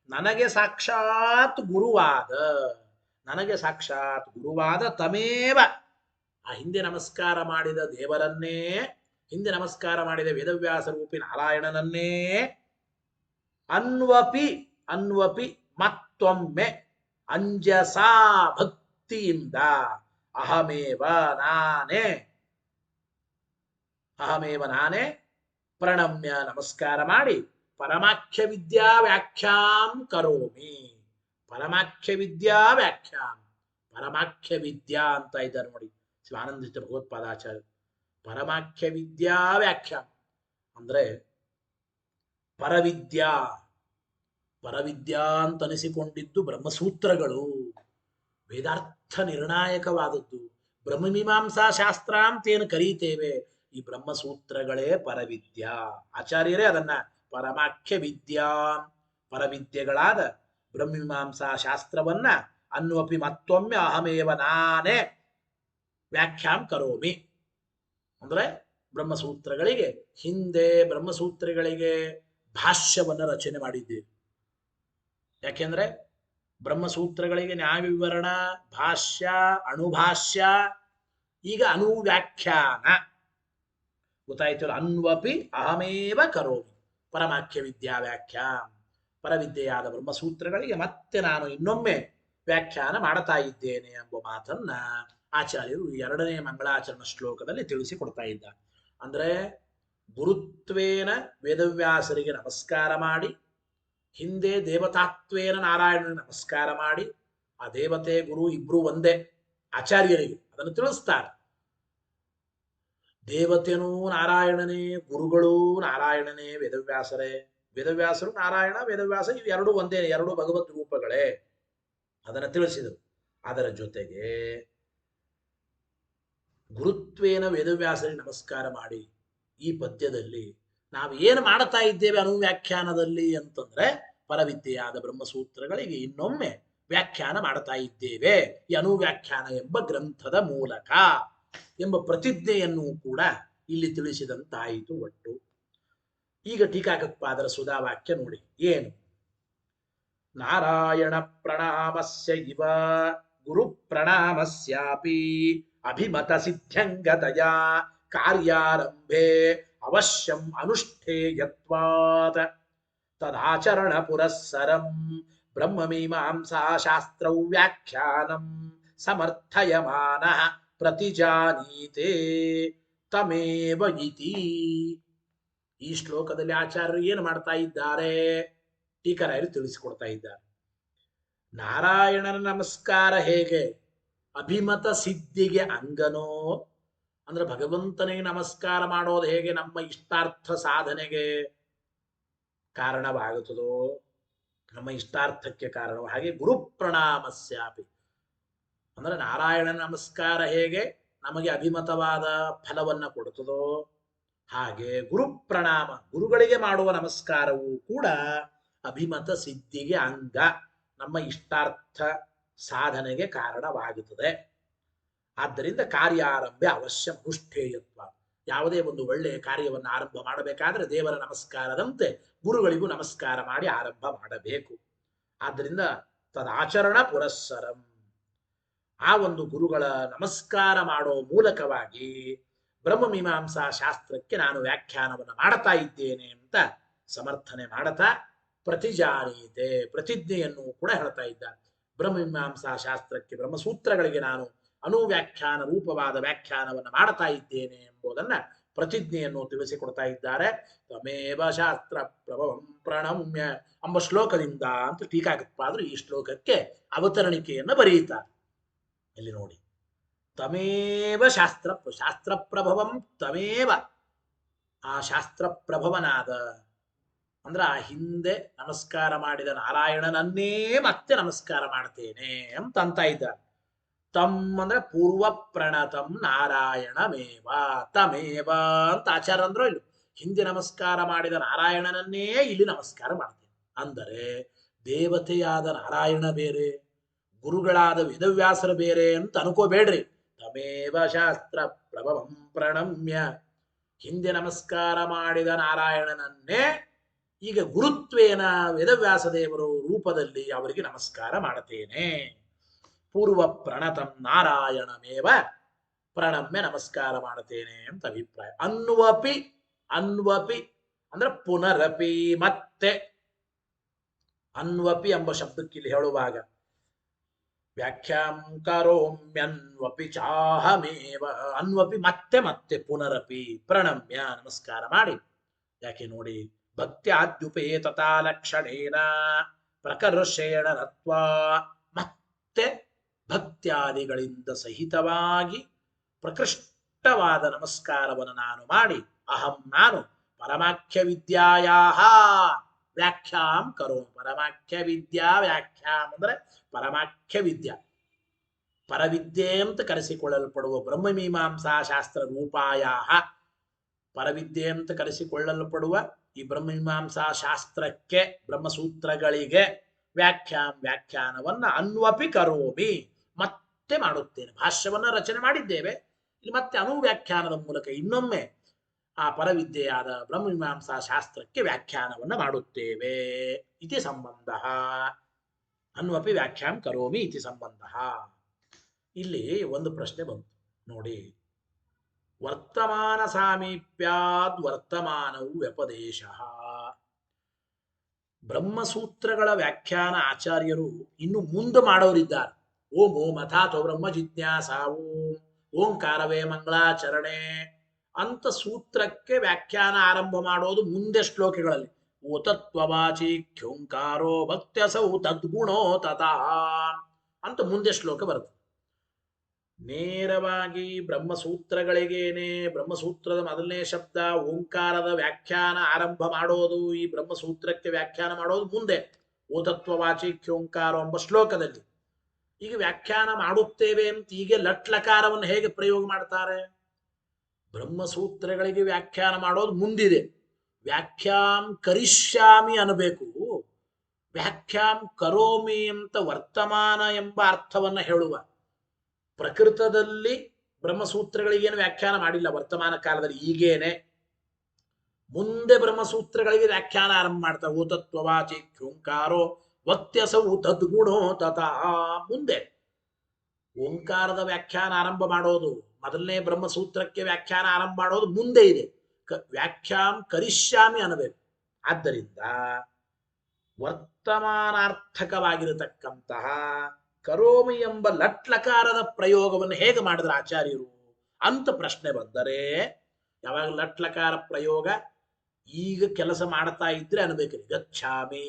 ನನಗೆ ಸಾಕ್ಷಾತ್ ಗುರುವಾದ, ನನಗೆ ಸಾಕ್ಷಾತ್ ಗುರುವಾದ ತಮೇವ, ಆ ಹಿಂದೆ ನಮಸ್ಕಾರ ಮಾಡಿದ ದೇವರನ್ನೇ, ಹಿಂದೆ ನಮಸ್ಕಾರ ಮಾಡಿದ ವೇದವ್ಯಾಸ ರೂಪಿ ನಾರಾಯಣನನ್ನೇ, ಅನ್ವಪಿ ಮತ್ತೊಮ್ಮೆ ಅಂಜಸಾ ಭಕ್ತಿಯಿಂದ ಅಹಮೇವ ನಾನೇ ಪ್ರಣಮ್ಯ ನಮಸ್ಕಾರ ಮಾಡಿ ಪರಮಾಖ್ಯ ವಿದ್ಯಾ ವ್ಯಾಖ್ಯಾಂ ಕರೋಮಿ. ಪರಮಾಖ್ಯ ವಿದ್ಯಾ ವ್ಯಾಖ್ಯಾಂ, ಪರಮಾಖ್ಯ ವಿದ್ಯಾ ಅಂತ ಇದ್ದಾರೆ ನೋಡಿ ಶಿವಾನಂದಿತ ಭಗವತ್ಪಾದಾಚಾರ್ಯ. ಪರಮಾಖ್ಯ ವಿದ್ಯಾ ವ್ಯಾಖ್ಯಾಂ ಅಂದ್ರೆ ಪರವಿದ್ಯಾ, ಪರವಿದ್ಯಾ ಅಂತನಿಸಿಕೊಂಡಿದ್ದು ಬ್ರಹ್ಮಸೂತ್ರಗಳು, ವೇದಾರ್ಥ ನಿರ್ಣಾಯಕವಾದದ್ದು. ಬ್ರಹ್ಮಮೀಮಾಂಸಾ ಶಾಸ್ತ್ರ ಅಂತೇನು ಕರೀತೇವೆ, ಈ ಬ್ರಹ್ಮಸೂತ್ರಗಳೇ ಪರವಿದ್ಯಾ. ಆಚಾರ್ಯರೇ ಅದನ್ನ ಪರಮಾಖ್ಯ ವಿದ್ಯಾ, ಪರವಿದ್ಯೆಗಳಾದ ಬ್ರಹ್ಮಮೀಮಾಂಸಾ ಶಾಸ್ತ್ರವನ್ನ ಅನ್ವಪಿ ಮತ್ತೊಮ್ಮೆ ಅಹಮೇವ ನಾನೇ ವ್ಯಾಖ್ಯಾಂ ಕರೋಮಿ. ಅಂದ್ರೆ ಬ್ರಹ್ಮಸೂತ್ರಗಳಿಗೆ ಹಿಂದೆ ಬ್ರಹ್ಮಸೂತ್ರಗಳಿಗೆ ಭಾಷ್ಯವನ್ನು ರಚನೆ ಮಾಡಿದ್ದೇವೆ. ಯಾಕೆಂದ್ರೆ ಬ್ರಹ್ಮಸೂತ್ರಗಳಿಗೆ ನ್ಯಾಯ ವಿವರಣ, ಭಾಷ್ಯ, ಅಣುಭಾಷ್ಯ, ಈಗ ಅನುವ್ಯಾಖ್ಯಾನ ಗೊತ್ತಾಯ್ತು. ಅನ್ವಪಿ ಅಹಮೇವ ಕರೋಮಿ ಪರಮಾಖ್ಯ ವಿದ್ಯಾ ವ್ಯಾಖ್ಯಾ, ಪರವಿದ್ಯೆಯಾದ ಬ್ರಹ್ಮಸೂತ್ರಗಳಿಗೆ ಮತ್ತೆ ನಾನು ಇನ್ನೊಮ್ಮೆ ವ್ಯಾಖ್ಯಾನ ಮಾಡ್ತಾ ಇದ್ದೇನೆ ಎಂಬ ಮಾತನ್ನ ಆಚಾರ್ಯರು ಎರಡನೇ ಮಂಗಳಾಚರಣ ಶ್ಲೋಕದಲ್ಲಿ ತಿಳಿಸಿಕೊಡ್ತಾ ಇದ್ದಾರೆ. ಅಂದ್ರೆ ಗುರುತ್ವೇನ ವೇದವ್ಯಾಸರಿಗೆ ನಮಸ್ಕಾರ ಮಾಡಿ, ಹಿಂದೆ ದೇವತಾತ್ವೇನ ನಾರಾಯಣನಿಗೆ ನಮಸ್ಕಾರ ಮಾಡಿ, ಆ ದೇವತೆ ಗುರು ಇಬ್ರು ಒಂದೇ ಆಚಾರ್ಯರಿಗೆ ಅದನ್ನು ತಿಳಿಸ್ತಾರೆ. ದೇವತೆನೂ ನಾರಾಯಣನೇ, ಗುರುಗಳು ನಾರಾಯಣನೇ, ವೇದವ್ಯಾಸರೇ. ವೇದವ್ಯಾಸರು ನಾರಾಯಣ, ವೇದವ್ಯಾಸ ಇವು ಎರಡು ಒಂದೇ, ಎರಡು ಭಗವದ್ ರೂಪಗಳೇ, ಅದನ್ನು ತಿಳಿಸಿದರು. ಅದರ ಜೊತೆಗೆ ಗುರುತ್ವೇನ ವೇದವ್ಯಾಸರಿಗೆ ನಮಸ್ಕಾರ ಮಾಡಿ, ಈ ಪದ್ಯದಲ್ಲಿ ನಾವು ಏನು ಮಾಡ್ತಾ ಇದ್ದೇವೆ ಅನುವ್ಯಾಖ್ಯಾನದಲ್ಲಿ ಅಂತಂದ್ರೆ ಪರವಿದ್ಯೆಯಾದ ಬ್ರಹ್ಮಸೂತ್ರಗಳಿಗೆ ಇನ್ನೊಮ್ಮೆ ವ್ಯಾಖ್ಯಾನ ಮಾಡ್ತಾ ಇದ್ದೇವೆ ಈ ಅನುವ್ಯಾಖ್ಯಾನ ಎಂಬ ಗ್ರಂಥದ ಮೂಲಕ ಎಂಬ ಪ್ರತಿಜ್ಞೆಯನ್ನು ಕೂಡ ಇಲ್ಲಿ ತಿಳಿಸಿದಂತಾಯಿತು. ಒಟ್ಟು ಈಗ ಟೀಕಾಕೃತ್ಪಾದರ ಸುಧಾವಾಕ್ಯ ನೋಡಿ ಏನು. ನಾರಾಯಣ ಪ್ರಣಾಮಸ್ಯ ಇವ ಗುರು ಪ್ರಣಾಮಸ್ಯಾಪಿ ಅಭಿಮತ ಸಿದ್ಧ್ಯಂಗತಯ ಕಾರ್ಯಾರಂಭೆ ಅವಶ್ಯಂ ಅನುಷ್ಠೇಯತ್ವಾತ್ ತದಾಚರಣ ಪುರಸ್ಸರಂ ಬ್ರಹ್ಮಮೀಮಾಂಸಾ ಶಾಸ್ತ್ರೌ ವ್ಯಾಖ್ಯಾನಂ ಸಮರ್ಥಯಮಾನಃ ಪ್ರತಿಜಾನೀತೆ ತಮೇವ ಇತಿ. ಈ ಶ್ಲೋಕದಲ್ಲಿ ಆಚಾರ್ಯರು ಏನು ಮಾಡ್ತಾ ಇದ್ದಾರೆ, ಟೀಕರಾಯರು ತಿಳಿಸಿಕೊಡ್ತಾ ಇದ್ದಾರೆ. ನಾರಾಯಣನ ನಮಸ್ಕಾರ ಹೇಗೆ ಅಭಿಮತ ಸಿದ್ಧಿಗೆ ಅಂಗನೋ, ಅಂದ್ರೆ ಭಗವಂತನಿಗೆ ನಮಸ್ಕಾರ ಮಾಡೋದು ಹೇಗೆ ನಮ್ಮ ಇಷ್ಟಾರ್ಥ ಸಾಧನೆಗೆ ಕಾರಣವಾಗುತ್ತದೋ, ನಮ್ಮ ಇಷ್ಟಾರ್ಥಕ್ಕೆ ಕಾರಣ, ಹಾಗೆ ಗುರು ಪ್ರಣಾಮಸ್ಯಾಪಿ ಅಂದ್ರೆ ನಾರಾಯಣನ ನಮಸ್ಕಾರ ಹೇಗೆ ನಮಗೆ ಅಭಿಮತವಾದ ಫಲವನ್ನ ಕೊಡುತ್ತದೋ, ಹಾಗೆ ಗುರು ಪ್ರಣಾಮ ಗುರುಗಳಿಗೆ ಮಾಡುವ ನಮಸ್ಕಾರವೂ ಕೂಡ ಅಭಿಮತ ಸಿದ್ಧಿಗೆ ಅಂಗ, ನಮ್ಮ ಇಷ್ಟಾರ್ಥ ಸಾಧನೆಗೆ ಕಾರಣವಾಗುತ್ತದೆ. ಆದ್ದರಿಂದ ಕಾರ್ಯಾರಂಭ ಅವಶ್ಯ ಅನುಷ್ಠೇಯತ್ವ. ಯಾವುದೇ ಒಂದು ಒಳ್ಳೆಯ ಕಾರ್ಯವನ್ನು ಆರಂಭ ಮಾಡಬೇಕಾದ್ರೆ ದೇವರ ನಮಸ್ಕಾರದಂತೆ ಗುರುಗಳಿಗೂ ನಮಸ್ಕಾರ ಮಾಡಿ ಆರಂಭ ಮಾಡಬೇಕು. ಆದ್ದರಿಂದ ತದಾಚರಣ ಪುರಸ್ಸರಂ, ಆ ಒಂದು ಗುರುಗಳ ನಮಸ್ಕಾರ ಮಾಡೋ ಮೂಲಕವಾಗಿ ಬ್ರಹ್ಮಮೀಮಾಂಸಾ ಶಾಸ್ತ್ರಕ್ಕೆ ನಾನು ವ್ಯಾಖ್ಯಾನವನ್ನು ಮಾಡ್ತಾ ಇದ್ದೇನೆ ಅಂತ ಸಮರ್ಥನೆ ಮಾಡತಾ ಪ್ರತಿಜಾನೀತೆ ಪ್ರತಿಜ್ಞೆಯನ್ನು ಕೂಡ ಹೇಳ್ತಾ ಇದ್ದಾರೆ. ಬ್ರಹ್ಮಮೀಮಾಂಸಾ ಶಾಸ್ತ್ರಕ್ಕೆ ಬ್ರಹ್ಮಸೂತ್ರಗಳಿಗೆ ನಾನು ಅನುವ್ಯಾಖ್ಯಾನ ರೂಪವಾದ ವ್ಯಾಖ್ಯಾನವನ್ನು ಮಾಡ್ತಾ ಇದ್ದೇನೆ ಎಂಬುದನ್ನ ಪ್ರತಿಜ್ಞೆಯನ್ನು ತಿಳಿಸಿಕೊಡ್ತಾ ಇದ್ದಾರೆ. ತಮೇವ ಶಾಸ್ತ್ರ ಪ್ರಭವಂ ಪ್ರಣಮ್ಯ ಎಂಬ ಶ್ಲೋಕದಿಂದ ಅಂತ ಟೀಕಾಕೃತ್ಪಾದರು ಈ ಶ್ಲೋಕಕ್ಕೆ ಅವತರಣಿಕೆಯನ್ನು ಬರೆಯುತ್ತಾರೆ. ಇಲ್ಲಿ ನೋಡಿ, ತಮೇವ ಶಾಸ್ತ್ರ ಪ್ರಭವಂ ತಮೇವ, ಆ ಶಾಸ್ತ್ರ ಪ್ರಭವನಾದ ಅಂದ್ರೆ ಆ ಹಿಂದೆ ನಮಸ್ಕಾರ ಮಾಡಿದ ನಾರಾಯಣನನ್ನೇ ಮತ್ತೆ ನಮಸ್ಕಾರ ಮಾಡ್ತೇನೆ ಅಂತ ಇದ್ದಾರೆ. ತಮ್ ಅಂದ್ರೆ ಪೂರ್ವ ಪ್ರಣತಂ ನಾರಾಯಣಮೇವ ತಮೇವ ಅಂತ ಆಚಾರ ಅಂದ್ರು. ಇಲ್ಲಿ ಹಿಂದೆ ನಮಸ್ಕಾರ ಮಾಡಿದ ನಾರಾಯಣನನ್ನೇ ಇಲ್ಲಿ ನಮಸ್ಕಾರ ಮಾಡ್ತೇನೆ. ಅಂದರೆ ದೇವತೆಯಾದ ನಾರಾಯಣ ಬೇರೆ, ಗುರುಗಳಾದ ವೇದವ್ಯಾಸರು ಬೇರೆ ಅಂತ ಅನ್ಕೋಬೇಡ್ರಿ. ತಮೇವ ಶಾಸ್ತ್ರ ಪ್ರಭವಂ ಪ್ರಣಮ್ಯ, ಹಿಂದೆ ನಮಸ್ಕಾರ ಮಾಡಿದ ನಾರಾಯಣನನ್ನೇ ಈಗ ಗುರುತ್ವೇನ ವೇದವ್ಯಾಸ ದೇವರು ರೂಪದಲ್ಲಿ ಅವರಿಗೆ ನಮಸ್ಕಾರ ಮಾಡ್ತೇನೆ. ಪೂರ್ವ ಪ್ರಣತಂ ನಾರಾಯಣಮೇವ ಪ್ರಣಮ್ಯ ನಮಸ್ಕಾರ ಮಾಡ್ತೇನೆ ಅಂತ ಅಭಿಪ್ರಾಯ. ಅನ್ವಪಿ ಅನ್ವಪಿ ಅಂದ್ರೆ ಪುನರಪಿ ಮತ್ತೆ, ಅನ್ವಪಿ ಎಂಬ ಶಬ್ದಕ್ಕಿಲ್ಲಿ ಹೇಳುವಾಗ ವ್ಯಾಖ್ಯಾಂ ಕರೋಮ್ಯನ್ವಪಿ ಚಾಹಮೇವ, ಅನ್ವಪಿ ಮತ್ತೆ ಮತ್ತೆ ಪುನರಪಿ ಪ್ರಣಮ್ಯ ನಮಸ್ಕಾರ ಮಾಡಿ. ಯಾಕೆ ನೋಡಿ, ಭಕ್ತ್ಯಾದ್ಯುಪೇತತಾ ಲಕ್ಷಣೇನ ಪ್ರಕರ್ಷೇಣ ರತ್ವಾ, ಮತ್ತೆ ಭಕ್ತ್ಯಾದಿಗಳಿಂದ ಸಹಿತವಾಗಿ ಪ್ರಕೃಷ್ಟವಾದ ನಮಸ್ಕಾರವನ್ನು ನಾನು ಮಾಡಿ, ಅಹಂ ನಾನು ಪರಮಾಖ್ಯ ವಿದ್ಯಾಯಾಹ ವ್ಯಾಖ್ಯಾಂ ಕರೋ ಪರಮಾಖ್ಯ ವಿದ್ಯಾ ವ್ಯಾಖ್ಯಾಂ ಅಂದ್ರೆ ಪರಮಾಖ್ಯ ವಿದ್ಯಾ ಪರವಿದ್ಯೆ ಅಂತ ಕರೆಸಿಕೊಳ್ಳಲ್ಪಡುವ ಬ್ರಹ್ಮಮೀಮಾಂಸಾ ಶಾಸ್ತ್ರ ರೂಪಾಯ ಪರವಿದ್ಯೆ ಅಂತ ಕರೆಸಿಕೊಳ್ಳಲ್ಪಡುವ ಈ ಬ್ರಹ್ಮಮೀಮಾಂಸಾ ಶಾಸ್ತ್ರಕ್ಕೆ ಬ್ರಹ್ಮಸೂತ್ರಗಳಿಗೆ ವ್ಯಾಖ್ಯಾನವನ್ನ ಅನ್ವಪಿ ಕರೋಮಿ ಮತ್ತೆ ಮಾಡುತ್ತೇನೆ. ಭಾಷ್ಯವನ್ನ ರಚನೆ ಮಾಡಿದ್ದೇವೆ, ಇಲ್ಲಿ ಮತ್ತೆ ಅನುವ್ಯಾಖ್ಯಾನದ ಮೂಲಕ ಇನ್ನೊಮ್ಮೆ ಆ ಪರವಿದ್ಯೆಯಾದ ಬ್ರಹ್ಮಮೀಮಾಂಸಾ ಶಾಸ್ತ್ರಕ್ಕೆ ವ್ಯಾಖ್ಯಾನವನ್ನ ಮಾಡುತ್ತೇವೆ. ಇತಿ ಸಂಬಂಧ ಅನ್ವಪಿ ವ್ಯಾಖ್ಯಾಂ ಕರೋಮಿ ಇತಿ ಸಂಬಂಧ. ಇಲ್ಲಿ ಒಂದು ಪ್ರಶ್ನೆ ಬಂತು ನೋಡಿ. ವರ್ತಮಾನ ಸಾಮೀಪ್ಯಾದ್ ವರ್ತಮಾನವು ವ್ಯಪದೇಶ. ಬ್ರಹ್ಮಸೂತ್ರಗಳ ವ್ಯಾಖ್ಯಾನ ಆಚಾರ್ಯರು ಇನ್ನು ಮುಂದೆ ಮಾಡೋರಿದ್ದಾರೆ. ಓಂ ಓಂ ಅಥಾತೋ ಬ್ರಹ್ಮ ಜಿಜ್ಞಾಸಾ ಓಂಕಾರವೇ ಮಂಗಳಾಚರಣೆ ಅಂತ ಸೂತ್ರಕ್ಕೆ ವ್ಯಾಖ್ಯಾನ ಆರಂಭ ಮಾಡೋದು ಮುಂದೆ ಶ್ಲೋಕಗಳಲ್ಲಿ. ಓತತ್ವವಾಚಿ ಖ್ಯೋಂಕಾರೋ ಭಕ್ತ್ಯಸೌ ತದ್ಗುಣೋ ತಥಾ ಅಂತ ಮುಂದೆ ಶ್ಲೋಕ ಬರುತ್ತೆ. ನೇರವಾಗಿ ಬ್ರಹ್ಮಸೂತ್ರಗಳಿಗೇನೆ ಬ್ರಹ್ಮಸೂತ್ರದ ಮೊದಲನೇ ಶಬ್ದ ಓಂಕಾರದ ವ್ಯಾಖ್ಯಾನ ಆರಂಭ ಮಾಡೋದು, ಈ ಬ್ರಹ್ಮಸೂತ್ರಕ್ಕೆ ವ್ಯಾಖ್ಯಾನ ಮಾಡೋದು ಮುಂದೆ ಓತತ್ವವಾಚಿ ಖ್ಯೋಂಕಾರೋ ಎಂಬ ಶ್ಲೋಕದಲ್ಲಿ. ಈಗ ವ್ಯಾಖ್ಯಾನ ಮಾಡುತ್ತೇವೆ ಅಂತ ಹೀಗೆ ಲಟ್ಲಕಾರವನ್ನು ಹೇಗೆ ಪ್ರಯೋಗ ಮಾಡ್ತಾರೆ? ಬ್ರಹ್ಮಸೂತ್ರಗಳಿಗೆ ವ್ಯಾಖ್ಯಾನ ಮಾಡೋದು ಮುಂದಿದೆ. ವ್ಯಾಖ್ಯಾಂ ಕರಿಷ್ಯಾಮಿ ಅನ್ನಬೇಕು, ವ್ಯಾಖ್ಯಾಂ ಕರೋಮಿ ಅಂತ ವರ್ತಮಾನ ಎಂಬ ಅರ್ಥವನ್ನ ಹೇಳುವ. ಪ್ರಕೃತದಲ್ಲಿ ಬ್ರಹ್ಮಸೂತ್ರಗಳಿಗೇನು ವ್ಯಾಖ್ಯಾನ ಮಾಡಿಲ್ಲ ವರ್ತಮಾನ ಕಾಲದಲ್ಲಿ, ಈಗೇನೆ ಮುಂದೆ ಬ್ರಹ್ಮಸೂತ್ರಗಳಿಗೆ ವ್ಯಾಖ್ಯಾನ ಆರಂಭ ಮಾಡ್ತಾರೆ. ಓತತ್ವವಾಚಿ ಖ್ಯೋಂಕಾರೋ ವಕ್ತ್ಯಸೌ ತದ್ಗುಣೋ ತಥಾ. ಮುಂದೆ ಓಂಕಾರದ ವ್ಯಾಖ್ಯಾನ ಆರಂಭ ಮಾಡೋದು, ಮೊದಲನೇ ಬ್ರಹ್ಮಸೂತ್ರಕ್ಕೆ ವ್ಯಾಖ್ಯಾನ ಆರಂಭ ಮಾಡೋದು ಮುಂದೆ ಇದೆ. ವ್ಯಾಖ್ಯಾಂ ಕರಿಷ್ಯಾಮಿ ಅನ್ನಬೇಕು. ಆದ್ದರಿಂದ ವರ್ತಮಾನಾರ್ಥಕವಾಗಿರತಕ್ಕಂತಹ ಕರೋಮಿ ಎಂಬ ಲಟ್ಲಕಾರದ ಪ್ರಯೋಗವನ್ನು ಹೇಗೆ ಮಾಡಿದ್ರು ಆಚಾರ್ಯರು ಅಂತ ಪ್ರಶ್ನೆ ಬಂದರೆ, ಯಾವಾಗ ಲಟ್ಲಕಾರ ಪ್ರಯೋಗ ಈಗ ಕೆಲಸ ಮಾಡ್ತಾ ಇದ್ರೆ ಅನ್ಬೇಕ್ರಿ. ಗಚ್ಛಾಮಿ,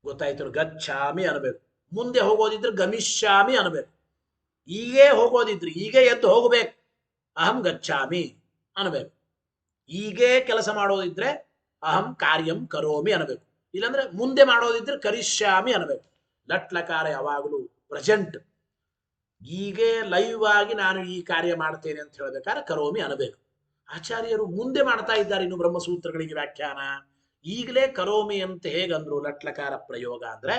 ಗೊತ್ತಾಯ್ತು, ಗಚ್ಛಾಮಿ ಅನ್ಬೇಕು. ಮುಂದೆ ಹೋಗೋದಿದ್ರೆ ಗಮಿಷ್ಯಾಮಿ ಅನ್ಬೇಕು. ಈಗೇ ಹೋಗೋದಿದ್ರೆ ಈಗೇ ಎದ್ದು ಹೋಗ್ಬೇಕು, ಅಹಂ ಗಚ್ಛಾಮಿ ಅನ್ಬೇಕು. ಈಗೇ ಕೆಲಸ ಮಾಡೋದಿದ್ರೆ ಅಹಂ ಕಾರ್ಯಂ ಕರೋಮಿ ಅನ್ಬೇಕು. ಇಲ್ಲಾಂದ್ರೆ ಮುಂದೆ ಮಾಡೋದಿದ್ರೆ ಕರಿಷ್ಯಾಮಿ ಅನ್ಬೇಕು. ಲಟ್ಲಕಾರ ಯಾವಾಗಲೂ ಪ್ರೆಸೆಂಟ್, ಈಗೇ ಲೈವ್ ಆಗಿ ನಾನು ಈ ಕಾರ್ಯ ಮಾಡ್ತೇನೆ ಅಂತ ಹೇಳ್ಬೇಕಾದ್ರೆ ಕರೋಮಿ ಅನ್ಬೇಕು. ಆಚಾರ್ಯರು ಮುಂದೆ ಮಾಡ್ತಾ ಇದ್ದಾರೆ ಇನ್ನು ಬ್ರಹ್ಮಸೂತ್ರಗಳಿಗೆ ವ್ಯಾಖ್ಯಾನ. ಈಗಲೇ ಕರೋಮಿ ಅಂತ ಹೇಗಂದ್ರು ಲಟ್ಲಕಾರ ಪ್ರಯೋಗ ಅಂದ್ರೆ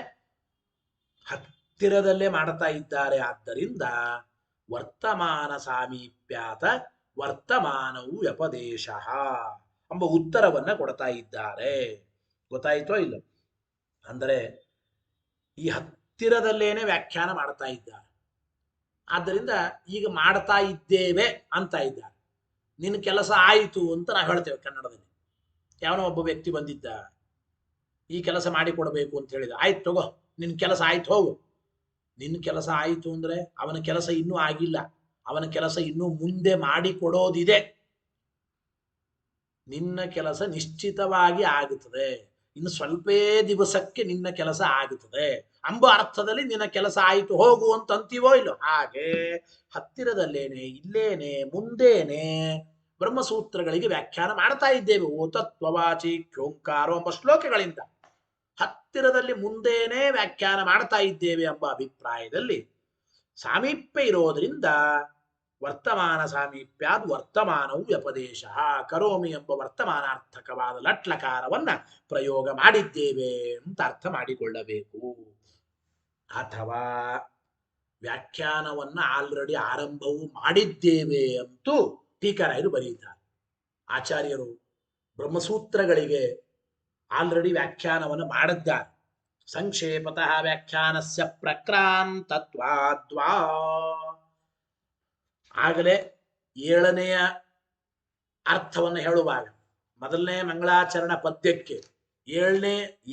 ಹತ್ತಿರದಲ್ಲೇ ಮಾಡ್ತಾ ಇದ್ದಾರೆ. ಆದ್ದರಿಂದ ವರ್ತಮಾನ ಸಾಮೀಪ್ಯಾತ ವರ್ತಮಾನವು ವ್ಯಪದೇಶ ಎಂಬ ಉತ್ತರವನ್ನ ಕೊಡ್ತಾ ಇದ್ದಾರೆ. ಗೊತ್ತಾಯಿತೋ ಇಲ್ಲ? ಅಂದರೆ ಈ ಹತ್ತಿರದಲ್ಲೇನೆ ವ್ಯಾಖ್ಯಾನ ಮಾಡ್ತಾ ಇದ್ದಾರೆ. ಆದ್ದರಿಂದ ಈಗ ಮಾಡ್ತಾ ಇದ್ದೇವೆ ಅಂತ ಇದ್ದಾರೆ. ನಿನ್ನ ಕೆಲಸ ಆಯಿತು ಅಂತ ನಾವು ಹೇಳ್ತೇವೆ ಕನ್ನಡದಲ್ಲಿ. ಯಾವನೋ ಒಬ್ಬ ವ್ಯಕ್ತಿ ಬಂದಿದ್ದ, ಈ ಕೆಲಸ ಮಾಡಿಕೊಡ್ಬೇಕು ಅಂತ ಹೇಳಿದ. ಆಯ್ತು ತಗೋ, ನಿನ್ನ ಕೆಲಸ ಆಯ್ತು, ಹೋಗು. ನಿನ್ನ ಕೆಲಸ ಆಯಿತು ಅಂದ್ರೆ ಅವನ ಕೆಲಸ ಇನ್ನೂ ಆಗಿಲ್ಲ, ಅವನ ಕೆಲಸ ಇನ್ನೂ ಮುಂದೆ ಮಾಡಿಕೊಡೋದಿದೆ. ನಿನ್ನ ಕೆಲಸ ನಿಶ್ಚಿತವಾಗಿ ಆಗುತ್ತದೆ, ಇನ್ನು ಸ್ವಲ್ಪೇ ದಿವಸಕ್ಕೆ ನಿನ್ನ ಕೆಲಸ ಆಗುತ್ತದೆ ಎಂಬ ಅರ್ಥದಲ್ಲಿ ನಿನ್ನ ಕೆಲಸ ಆಯಿತು ಹೋಗು ಅಂತ ಅಂತೀವೋ ಇಲ್ಲೋ. ಹಾಗೆ ಹತ್ತಿರದಲ್ಲೇನೆ, ಇಲ್ಲೇನೆ, ಮುಂದೇನೆ ಬ್ರಹ್ಮಸೂತ್ರಗಳಿಗೆ ವ್ಯಾಖ್ಯಾನ ಮಾಡ್ತಾ ಇದ್ದೇವೆ. ಓತತ್ವವಾಚಿ ಖ್ಯೋಂಕಾರೋ ಎಂಬ ಶ್ಲೋಕಗಳಿಂದ ಹತ್ತಿರದಲ್ಲಿ ಮುಂದೇನೆ ವ್ಯಾಖ್ಯಾನ ಮಾಡ್ತಾ ಇದ್ದೇವೆ ಎಂಬ ಅಭಿಪ್ರಾಯದಲ್ಲಿ ಸಾಮೀಪ್ಯ ಇರೋದ್ರಿಂದ ವರ್ತಮಾನ ಸಾಮೀಪ್ಯಾದ್ ವರ್ತಮಾನವು ವ್ಯಪದೇಶ ಕರೋಮಿ ಎಂಬ ವರ್ತಮಾನಾರ್ಥಕವಾದ ಲಟ್ಲಕಾರವನ್ನ ಪ್ರಯೋಗ ಮಾಡಿದ್ದೇವೆ ಅಂತ ಅರ್ಥ ಮಾಡಿಕೊಳ್ಳಬೇಕು. ಅಥವಾ ವ್ಯಾಖ್ಯಾನವನ್ನ ಆಲ್ರೆಡಿ ಆರಂಭವು ಮಾಡಿದ್ದೇವೆ ಅಂತೂ ಟೀಕಾರಾಯರು ಬರೆಯುತ್ತಾರೆ. ಆಚಾರ್ಯರು ಬ್ರಹ್ಮಸೂತ್ರಗಳಿಗೆ ಆಲ್ರೆಡಿ ವ್ಯಾಖ್ಯಾನವನ್ನು ಮಾಡಿದ್ದಾರೆ. ಸಂಕ್ಷೇಪತಃ ವ್ಯಾಖ್ಯಾನಸ್ಯ ಪ್ರಕ್ರಾಂತತ್ವಾದ್ವಾ. ಆಗಲೇ 7ನೆಯ ಅರ್ಥವನ್ನು ಹೇಳುವಾಗ ಮೊದಲನೇ ಮಂಗಳಾಚರಣ ಪದ್ಯಕ್ಕೆ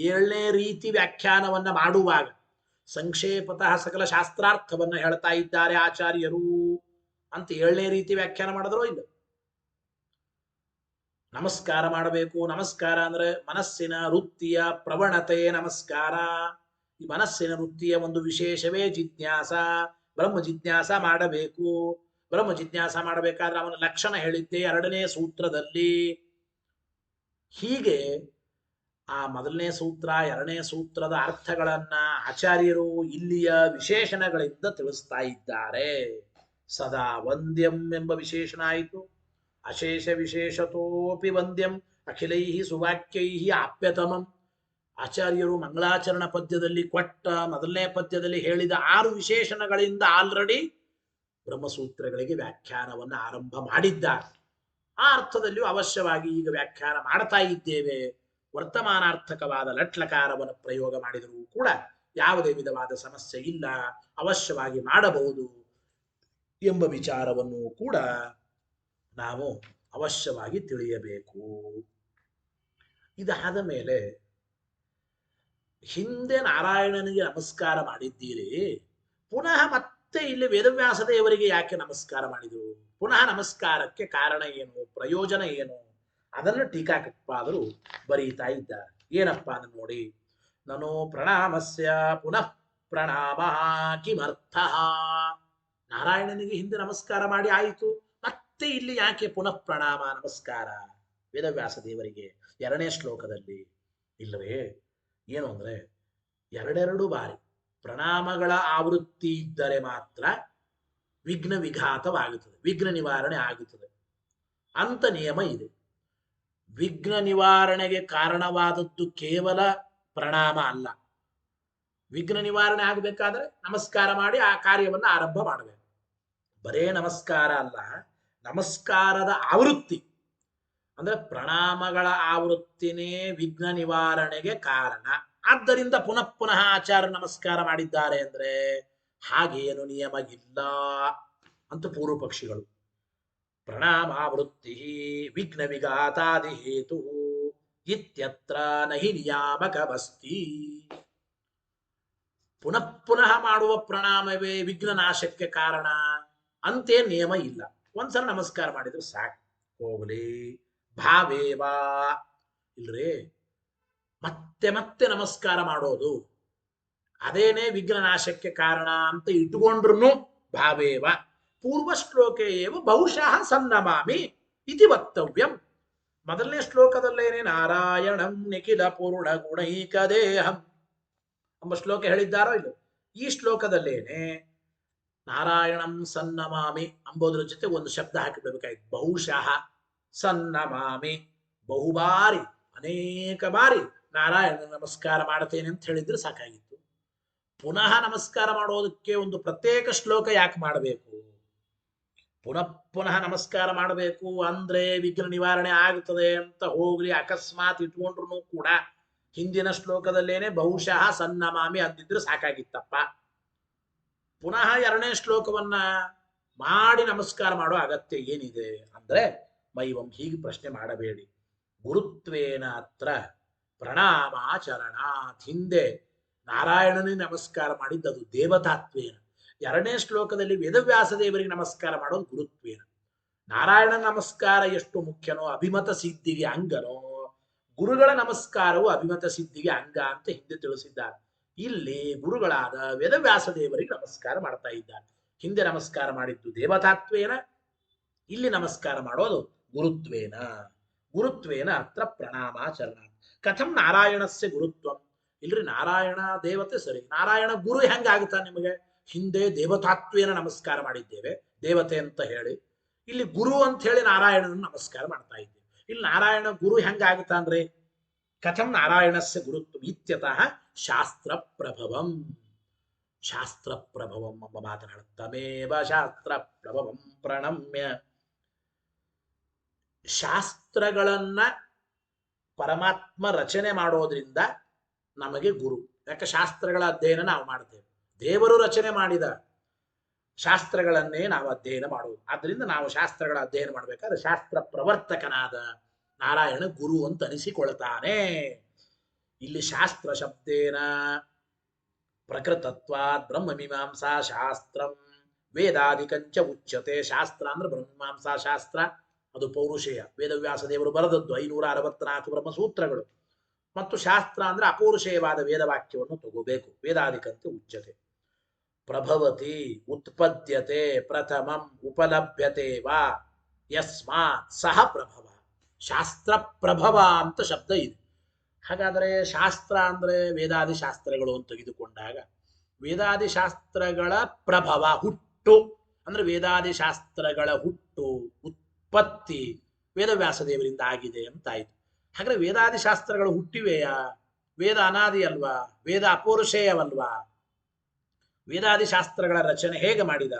ಏಳನೇ ರೀತಿ ವ್ಯಾಖ್ಯಾನವನ್ನ ಮಾಡುವಾಗ ಸಂಕ್ಷೇಪತಃ ಸಕಲ ಶಾಸ್ತ್ರಾರ್ಥವನ್ನ ಹೇಳ್ತಾ ಇದ್ದಾರೆ ಆಚಾರ್ಯರು ಅಂತ 7ನೇ ರೀತಿ ವ್ಯಾಖ್ಯಾನ ಮಾಡಿದ್ರೋ ಇಲ್ಲ. ನಮಸ್ಕಾರ ಮಾಡಬೇಕು. ನಮಸ್ಕಾರ ಅಂದ್ರೆ ಮನಸ್ಸಿನ ವೃತ್ತಿಯ ಪ್ರವಣತೆ ನಮಸ್ಕಾರ. ಈ ಮನಸ್ಸಿನ ವೃತ್ತಿಯ ಒಂದು ವಿಶೇಷವೇ ಜಿಜ್ಞಾಸ. ಬ್ರಹ್ಮ ಜಿಜ್ಞಾಸ ಮಾಡಬೇಕು. ಬ್ರಹ್ಮ ಜಿಜ್ಞಾಸ ಮಾಡಬೇಕಾದ್ರೆ ಅವನ ಲಕ್ಷಣ ಹೇಳಿದ್ದೆ 2ನೇ ಸೂತ್ರದಲ್ಲಿ. ಹೀಗೆ ಆ ಮೊದಲನೇ ಸೂತ್ರ ಎರಡನೇ ಸೂತ್ರದ ಅರ್ಥಗಳನ್ನ ಆಚಾರ್ಯರು ಇಲ್ಲಿಯ ವಿಶೇಷಣಗಳಿಂದ ತಿಳಿಸ್ತಾ ಇದ್ದಾರೆ. ಸದಾ ವಂದ್ಯಂ ಎಂಬ ವಿಶೇಷಣ ಆಯಿತು. ಅಶೇಷ ವಿಶೇಷತೋಪಿ ವಂದ್ಯಂ ಅಖಿಲೈ ಸುವಾಕ್ಯೈ ಆಪ್ಯತಮಂ. ಆಚಾರ್ಯರು ಮಂಗಳಾಚರಣ ಪದ್ಯದಲ್ಲಿ ಕೊಟ್ಟ ಮೊದಲನೇ ಪದ್ಯದಲ್ಲಿ ಹೇಳಿದ 6 ವಿಶೇಷಣಗಳಿಂದ ಆಲ್ರೆಡಿ ಬ್ರಹ್ಮಸೂತ್ರಗಳಿಗೆ ವ್ಯಾಖ್ಯಾನವನ್ನು ಆರಂಭ ಮಾಡಿದ್ದಾರೆ. ಆ ಅರ್ಥದಲ್ಲಿಯೂ ಅವಶ್ಯವಾಗಿ ಈಗ ವ್ಯಾಖ್ಯಾನ ಮಾಡ್ತಾ ಇದ್ದೇವೆ. ವರ್ತಮಾನಾರ್ಥಕವಾದ ಲಟ್ಲಕಾರವನ್ನು ಪ್ರಯೋಗ ಮಾಡಿದರೂ ಕೂಡ ಯಾವುದೇ ವಿಧವಾದ ಸಮಸ್ಯೆ ಇಲ್ಲ, ಅವಶ್ಯವಾಗಿ ಮಾಡಬಹುದು ಎಂಬ ವಿಚಾರವನ್ನು ಕೂಡ ನಾವು ಅವಶ್ಯವಾಗಿ ತಿಳಿಯಬೇಕು. ಇದಾದ ಮೇಲೆ ಹಿಂದೆ ನಾರಾಯಣನಿಗೆ ನಮಸ್ಕಾರ ಮಾಡಿದ್ದೀರಿ, ಪುನಃ ಮತ್ತೆ ಇಲ್ಲಿ ವೇದವ್ಯಾಸ ದೇವರಿಗೆ ಯಾಕೆ ನಮಸ್ಕಾರ ಮಾಡಿದರು? ಪುನಃ ನಮಸ್ಕಾರಕ್ಕೆ ಕಾರಣ ಏನು, ಪ್ರಯೋಜನ ಏನು? ಅದನ್ನು ಟೀಕಾಕೃತ್ಪಾದರು ಬರೀತಾ ಇದ್ದಾರೆ. ಏನಪ್ಪಾ ಅಂತ ನೋಡಿ. ನನೋ ಪ್ರಣಾಮಸ್ಯ ಪುನಃ ಪ್ರಣಾಮ ಕಿಮರ್ಥ. ನಾರಾಯಣನಿಗೆ ಹಿಂದೆ ನಮಸ್ಕಾರ ಮಾಡಿ ಆಯಿತು, ಮತ್ತೆ ಇಲ್ಲಿ ಯಾಕೆ ಪುನಃ ಪ್ರಣಾಮ ನಮಸ್ಕಾರ ವೇದವ್ಯಾಸ ದೇವರಿಗೆ? 2ನೇ ಶ್ಲೋಕದಲ್ಲಿ ಇಲ್ಲವೇ ಏನು ಅಂದ್ರೆ, 2 ಬಾರಿ ಪ್ರಣಾಮಗಳ ಆವೃತ್ತಿ ಇದ್ದರೆ ಮಾತ್ರ ವಿಘ್ನ ವಿಘಾತವಾಗುತ್ತದೆ, ವಿಘ್ನ ನಿವಾರಣೆ ಆಗುತ್ತದೆ ಅಂತ ನಿಯಮ ಇದೆ. ವಿಘ್ನ ನಿವಾರಣೆಗೆ ಕಾರಣವಾದದ್ದು ಕೇವಲ ಪ್ರಣಾಮ ಅಲ್ಲ. ವಿಘ್ನ ನಿವಾರಣೆ ಆಗಬೇಕಾದ್ರೆ ನಮಸ್ಕಾರ ಮಾಡಿ ಆ ಕಾರ್ಯವನ್ನು ಆರಂಭ ಮಾಡಬೇಕು. ಬರೇ ನಮಸ್ಕಾರ ಅಲ್ಲ, ನಮಸ್ಕಾರದ ಆವೃತ್ತಿ ಅಂದ್ರೆ ಪ್ರಣಾಮಗಳ ಆವೃತ್ತಿನೇ ವಿಘ್ನ ನಿವಾರಣೆಗೆ ಕಾರಣ. ಆದ್ದರಿಂದ ಪುನಃ ಪುನಃ ಆಚಾರ್ಯ ನಮಸ್ಕಾರ ಮಾಡಿದ್ದಾರೆ ಅಂದ್ರೆ ಹಾಗೇನು ನಿಯಮ ಇಲ್ಲ ಅಂತ ಪೂರ್ವ ಪಕ್ಷಿಗಳು. ಪ್ರಣಾಮಾವೃತ್ತಿ ವಿಘ್ನ ವಿಘಾತಾದಿ ಹೇತು ಇತ್ಯತ್ರ ನಹಿ ನಿಯಾಮಕವಸ್ತಿ. ಪುನಃ ಪುನಃ ಮಾಡುವ ಪ್ರಣಾಮವೇ ವಿಘ್ನ ನಾಶಕ್ಕೆ ಕಾರಣ ಅಂತೇ ನಿಯಮ ಇಲ್ಲ. ಒಂದ್ಸಲ ನಮಸ್ಕಾರ ಮಾಡಿದ್ರೆ ಸಾಕು, ಹೋಗಲಿ. ಭಾವೇವಾ ಇಲ್ರೇ, ಮತ್ತೆ ಮತ್ತೆ ನಮಸ್ಕಾರ ಮಾಡೋದು ಅದೇನೇ ವಿಘ್ನ ನಾಶಕ್ಕೆ ಕಾರಣ ಅಂತ ಇಟ್ಟುಕೊಂಡ್ರು ಭಾವೇವ ಪೂರ್ವ ಶ್ಲೋಕೆ ಏವ ಬಹುಶಃ ಸನ್ನಮಾಮಿ ಇತಿ ವಕ್ತವ್ಯಂ. ಮೊದಲನೇ ಶ್ಲೋಕದಲ್ಲೇನೆ ನಾರಾಯಣಂ ನಿಖಿಲ ಪೂರ್ಣ ಗುಣೈಕ ದೇಹಂ ಎಂಬ ಶ್ಲೋಕ ಹೇಳಿದ್ದಾರೋ ಇಲ್ಲ, ಈ ಶ್ಲೋಕದಲ್ಲೇನೆ ನಾರಾಯಣಂ ಸನ್ನಮಾಮಿ ಅಂಬೋದ್ರ ಜೊತೆ ಒಂದು ಶಬ್ದ ಹಾಕಿಬಿಡಬೇಕಾಯ್ತು, ಬಹುಶಃ ಸನ್ನಮಾಮಿ. ಬಹುಬಾರಿ, ಅನೇಕ ಬಾರಿ ನಾರಾಯಣ ನಮಸ್ಕಾರ ಮಾಡ್ತೇನೆ ಅಂತ ಹೇಳಿದ್ರೆ ಸಾಕಾಗಿತ್ತು. ಪುನಃ ನಮಸ್ಕಾರ ಮಾಡೋದಕ್ಕೆ ಒಂದು ಪ್ರತ್ಯೇಕ ಶ್ಲೋಕ ಯಾಕೆ ಮಾಡಬೇಕು? ಪುನಃ ಪುನಃ ನಮಸ್ಕಾರ ಮಾಡಬೇಕು ಅಂದ್ರೆ ವಿಘ್ನ ನಿವಾರಣೆ ಆಗುತ್ತದೆ ಅಂತ ಹೋಗ್ಲಿ ಅಕಸ್ಮಾತ್ ಇಟ್ಕೊಂಡ್ರು ಕೂಡ ಹಿಂದಿನ ಶ್ಲೋಕದಲ್ಲೇನೆ ಬಹುಶಃ ಸನ್ನಮಾಮಿ ಅಂದಿದ್ರೆ ಸಾಕಾಗಿತ್ತಪ್ಪ. ಪುನಃ 2ನೇ ಶ್ಲೋಕವನ್ನ ಮಾಡಿ ನಮಸ್ಕಾರ ಮಾಡೋ ಅಗತ್ಯ ಏನಿದೆ ಅಂದ್ರೆ ಮೈವಂ ಹೀಗೆ ಪ್ರಶ್ನೆ ಮಾಡಬೇಡಿ. ಗುರುತ್ವೇನ ಅತ್ರ ಪ್ರಣಾಮಾಚರಣಾತ್. ಹಿಂದೆ ನಾರಾಯಣನಿಗೆ ನಮಸ್ಕಾರ ಮಾಡಿದ್ದದು ದೇವತಾತ್ವೇನ. 2ನೇ ಶ್ಲೋಕದಲ್ಲಿ ವೇದವ್ಯಾಸ ದೇವರಿಗೆ ನಮಸ್ಕಾರ ಮಾಡೋದು ಗುರುತ್ವೇನ. ನಾರಾಯಣ ನಮಸ್ಕಾರ ಎಷ್ಟು ಮುಖ್ಯನೋ ಅಭಿಮತ ಸಿದ್ಧಿಗೆ ಅಂಗನೋ, ಗುರುಗಳ ನಮಸ್ಕಾರವು ಅಭಿಮತ ಸಿದ್ಧಿಗೆ ಅಂಗ ಅಂತ ಹಿಂದೆ ತಿಳಿಸಿದ್ದಾರೆ. ಇಲ್ಲಿ ಗುರುಗಳಾದ ವೇದವ್ಯಾಸ ದೇವರಿಗೆ ನಮಸ್ಕಾರ ಮಾಡ್ತಾ ಇದ್ದಾರೆ. ಹಿಂದೆ ನಮಸ್ಕಾರ ಮಾಡಿದ್ದು ದೇವತಾತ್ವೇನ, ಇಲ್ಲಿ ನಮಸ್ಕಾರ ಮಾಡೋದು ಗುರುತ್ವೇನ. ಗುರುತ್ವೇನ ಅತ್ರ ಪ್ರಣಾಮಾಚರಣ. ಕಥಂ ನಾರಾಯಣಸ್ಯ ಗುರುತ್ವಂ. ಇಲ್ರಿ ನಾರಾಯಣ ದೇವತೆ ಸರಿ, ನಾರಾಯಣ ಗುರು ಹೆಂಗಾಗುತ್ತಾ ನಿಮಗೆ? ಹಿಂದೆ ದೇವತಾತ್ವೇನ ನಮಸ್ಕಾರ ಮಾಡಿದ್ದೇವೆ ದೇವತೆ ಅಂತ ಹೇಳಿ, ಇಲ್ಲಿ ಗುರು ಅಂತ ಹೇಳಿ ನಾರಾಯಣನ ನಮಸ್ಕಾರ ಮಾಡ್ತಾ ಇದ್ದೇವೆ. ಇಲ್ಲಿ ನಾರಾಯಣ ಗುರು ಹೆಂಗಾಗುತ್ತಾ ಅಂದ್ರೆ ಕಥಂ ನಾರಾಯಣಸ್ಯ ಗುರುತ್ವ ಇತ್ಯತಃ ಶಾಸ್ತ್ರ ಪ್ರಭವಂ. ಶಾಸ್ತ್ರ ಪ್ರಭವಂ ಎಂಬ ಮಾತನಾಡುತ್ತಮೇವ ಶಾಸ್ತ್ರ ಪ್ರಭವಂ ಪ್ರಣಮ್ಯ. ಶಾಸ್ತ್ರಗಳನ್ನ ಪರಮಾತ್ಮ ರಚನೆ ಮಾಡೋದ್ರಿಂದ ನಮಗೆ ಗುರು. ಯಾಕೆ ಶಾಸ್ತ್ರಗಳ ಅಧ್ಯಯನ ನಾವು ಮಾಡ್ತೇವೆ, ದೇವರು ರಚನೆ ಮಾಡಿದ ಶಾಸ್ತ್ರಗಳನ್ನೇ ನಾವು ಅಧ್ಯಯನ ಮಾಡುವುದು. ಆದ್ರಿಂದ ನಾವು ಶಾಸ್ತ್ರಗಳ ಅಧ್ಯಯನ ಮಾಡಬೇಕಾದ್ರೆ ಶಾಸ್ತ್ರ ಪ್ರವರ್ತಕನಾದ ನಾರಾಯಣ ಗುರು ಅಂತ ಅನಿಸಿಕೊಳ್ತಾನೆ. ಇಲ್ಲಿ ಶಾಸ್ತ್ರ ಶಬ್ದೇನ ಪ್ರಕೃತತ್ವಾತ್ ಬ್ರಹ್ಮಮೀಮಾಂಸಾ ಶಾಸ್ತ್ರಂ ವೇದಾದಿಕಂಚ ಉಚ್ಯತೆ. ಶಾಸ್ತ್ರ ಅಂದ್ರೆ ಬ್ರಹ್ಮಮೀಮಾಂಸಾ ಶಾಸ್ತ್ರ, ಅದು ಪೌರುಷೇಯ, ವೇದವ್ಯಾಸ ದೇವರು ಬರೆದದ್ದು 564 ಬ್ರಹ್ಮಸೂತ್ರಗಳು. ಮತ್ತು ಶಾಸ್ತ್ರ ಅಂದ್ರೆ ಅಪೌರುಷೇಯವಾದ ವೇದವಾಕ್ಯವನ್ನು ತಗೋಬೇಕು. ವೇದಾದಿಕಂತೆ ಉಚ್ಯತೆ. ಪ್ರಭವತಿ ಉತ್ಪದ್ಯತೆ ಪ್ರಥಮಂ ಉಪಲಭ್ಯತೆ ವಾ ಯಸ್ಮಾತ್ ಸಹ ಪ್ರಭವ. ಶಾಸ್ತ್ರ ಪ್ರಭವ ಅಂತ ಶಬ್ದ ಇದೆ. ಹಾಗಾದರೆ ಶಾಸ್ತ್ರ ಅಂದರೆ ವೇದಾದಿ ಶಾಸ್ತ್ರಗಳು ಅಂತ ತೆಗೆದುಕೊಂಡಾಗ ವೇದಾದಿ ಶಾಸ್ತ್ರಗಳ ಪ್ರಭವ ಹುಟ್ಟು ಅಂದ್ರೆ ವೇದಾದಿ ಶಾಸ್ತ್ರಗಳ ಹುಟ್ಟು ಉತ್ಪತ್ತಿ ವೇದವ್ಯಾಸ ದೇವರಿಂದ ಆಗಿದೆ ಅಂತಾಯ್ತು. ಹಾಗಾದ್ರೆ ವೇದಾದಿ ಶಾಸ್ತ್ರಗಳು ಹುಟ್ಟಿವೆಯಾ? ವೇದ ಅನಾದಿ ಅಲ್ವಾ? ವೇದ ಅಪೌರುಷೇಯವಲ್ವಾ? ವೇದಾದಿ ಶಾಸ್ತ್ರಗಳ ರಚನೆ ಹೇಗೆ ಮಾಡಿದ?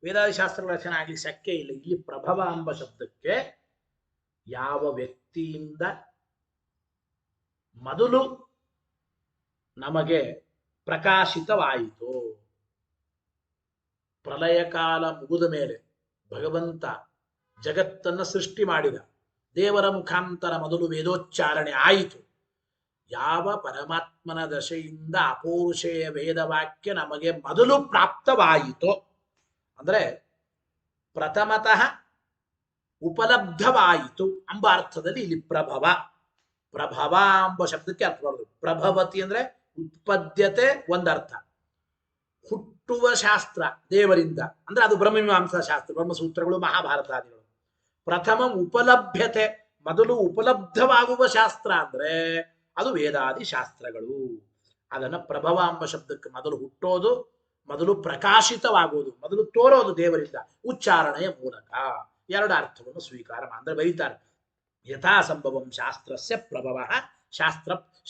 ವೇದಾದಿ ಶಾಸ್ತ್ರಗಳ ರಚನೆ ಆಗ್ಲಿಕ್ಕೆ ಶಕ್ಯ ಇಲ್ಲ. ಇಲ್ಲಿ ಪ್ರಭವ ಎಂಬ ಶಬ್ದಕ್ಕೆ ಯಾವ ವ್ಯಕ್ತಿಯಿಂದ ಮೊದಲು ನಮಗೆ ಪ್ರಕಾಶಿತವಾಯಿತು, ಪ್ರಳಯ ಕಾಲ ಮುಗಿದ ಮೇಲೆ ಭಗವಂತ ಜಗತ್ತನ್ನು ಸೃಷ್ಟಿ ಮಾಡಿದ, ದೇವರ ಮುಖಾಂತರ ಮೊದಲು ವೇದೋಚ್ಚಾರಣೆ ಆಯಿತು. ಯಾವ ಪರಮಾತ್ಮನ ದಶೆಯಿಂದ ಅಪೌರುಷೇಯ ವೇದವಾಕ್ಯ ನಮಗೆ ಮೊದಲು ಪ್ರಾಪ್ತವಾಯಿತೋ ಅಂದ್ರೆ ಪ್ರಥಮತಃ ಉಪಲಬ್ಧವಾಯಿತು ಎಂಬ ಅರ್ಥದಲ್ಲಿ ಇಲ್ಲಿ ಪ್ರಭವ. ಪ್ರಭವ ಎಂಬ ಶಬ್ದಕ್ಕೆ ಅರ್ಥ ಬರೋದು. ಪ್ರಭವತಿ ಅಂದ್ರೆ ಉತ್ಪದ್ಯತೆ ಒಂದರ್ಥ, ಹುಟ್ಟುವ ಶಾಸ್ತ್ರ ದೇವರಿಂದ ಅಂದ್ರೆ ಅದು ಬ್ರಹ್ಮಮೀಮಾಂಸಾ ಶಾಸ್ತ್ರ, ಬ್ರಹ್ಮಸೂತ್ರಗಳು, ಮಹಾಭಾರತಾದಿಗಳು. ಪ್ರಥಮ ಉಪಲಭ್ಯತೆ, ಮೊದಲು ಉಪಲಬ್ಧವಾಗುವ ಶಾಸ್ತ್ರ ಅಂದ್ರೆ ಅದು ವೇದಾದಿ ಶಾಸ್ತ್ರಗಳು. ಅದನ್ನ ಪ್ರಭವ ಎಂಬ ಶಬ್ದಕ್ಕೆ ಮೊದಲು ಹುಟ್ಟೋದು, ಮೊದಲು ಪ್ರಕಾಶಿತವಾಗುವುದು, ಮೊದಲು ತೋರೋದು ದೇವರಿಂದ ಉಚ್ಚಾರಣೆಯ ಮೂಲಕ. ಎರಡು ಅರ್ಥವನ್ನು ಸ್ವೀಕಾರ ಅಂದ್ರೆ ಬರೀತಾರೆ. ಯಥಾ ಸಂಭವಂ ಶಾಸ್ತ್ರಸ್ಯ ಪ್ರಭವ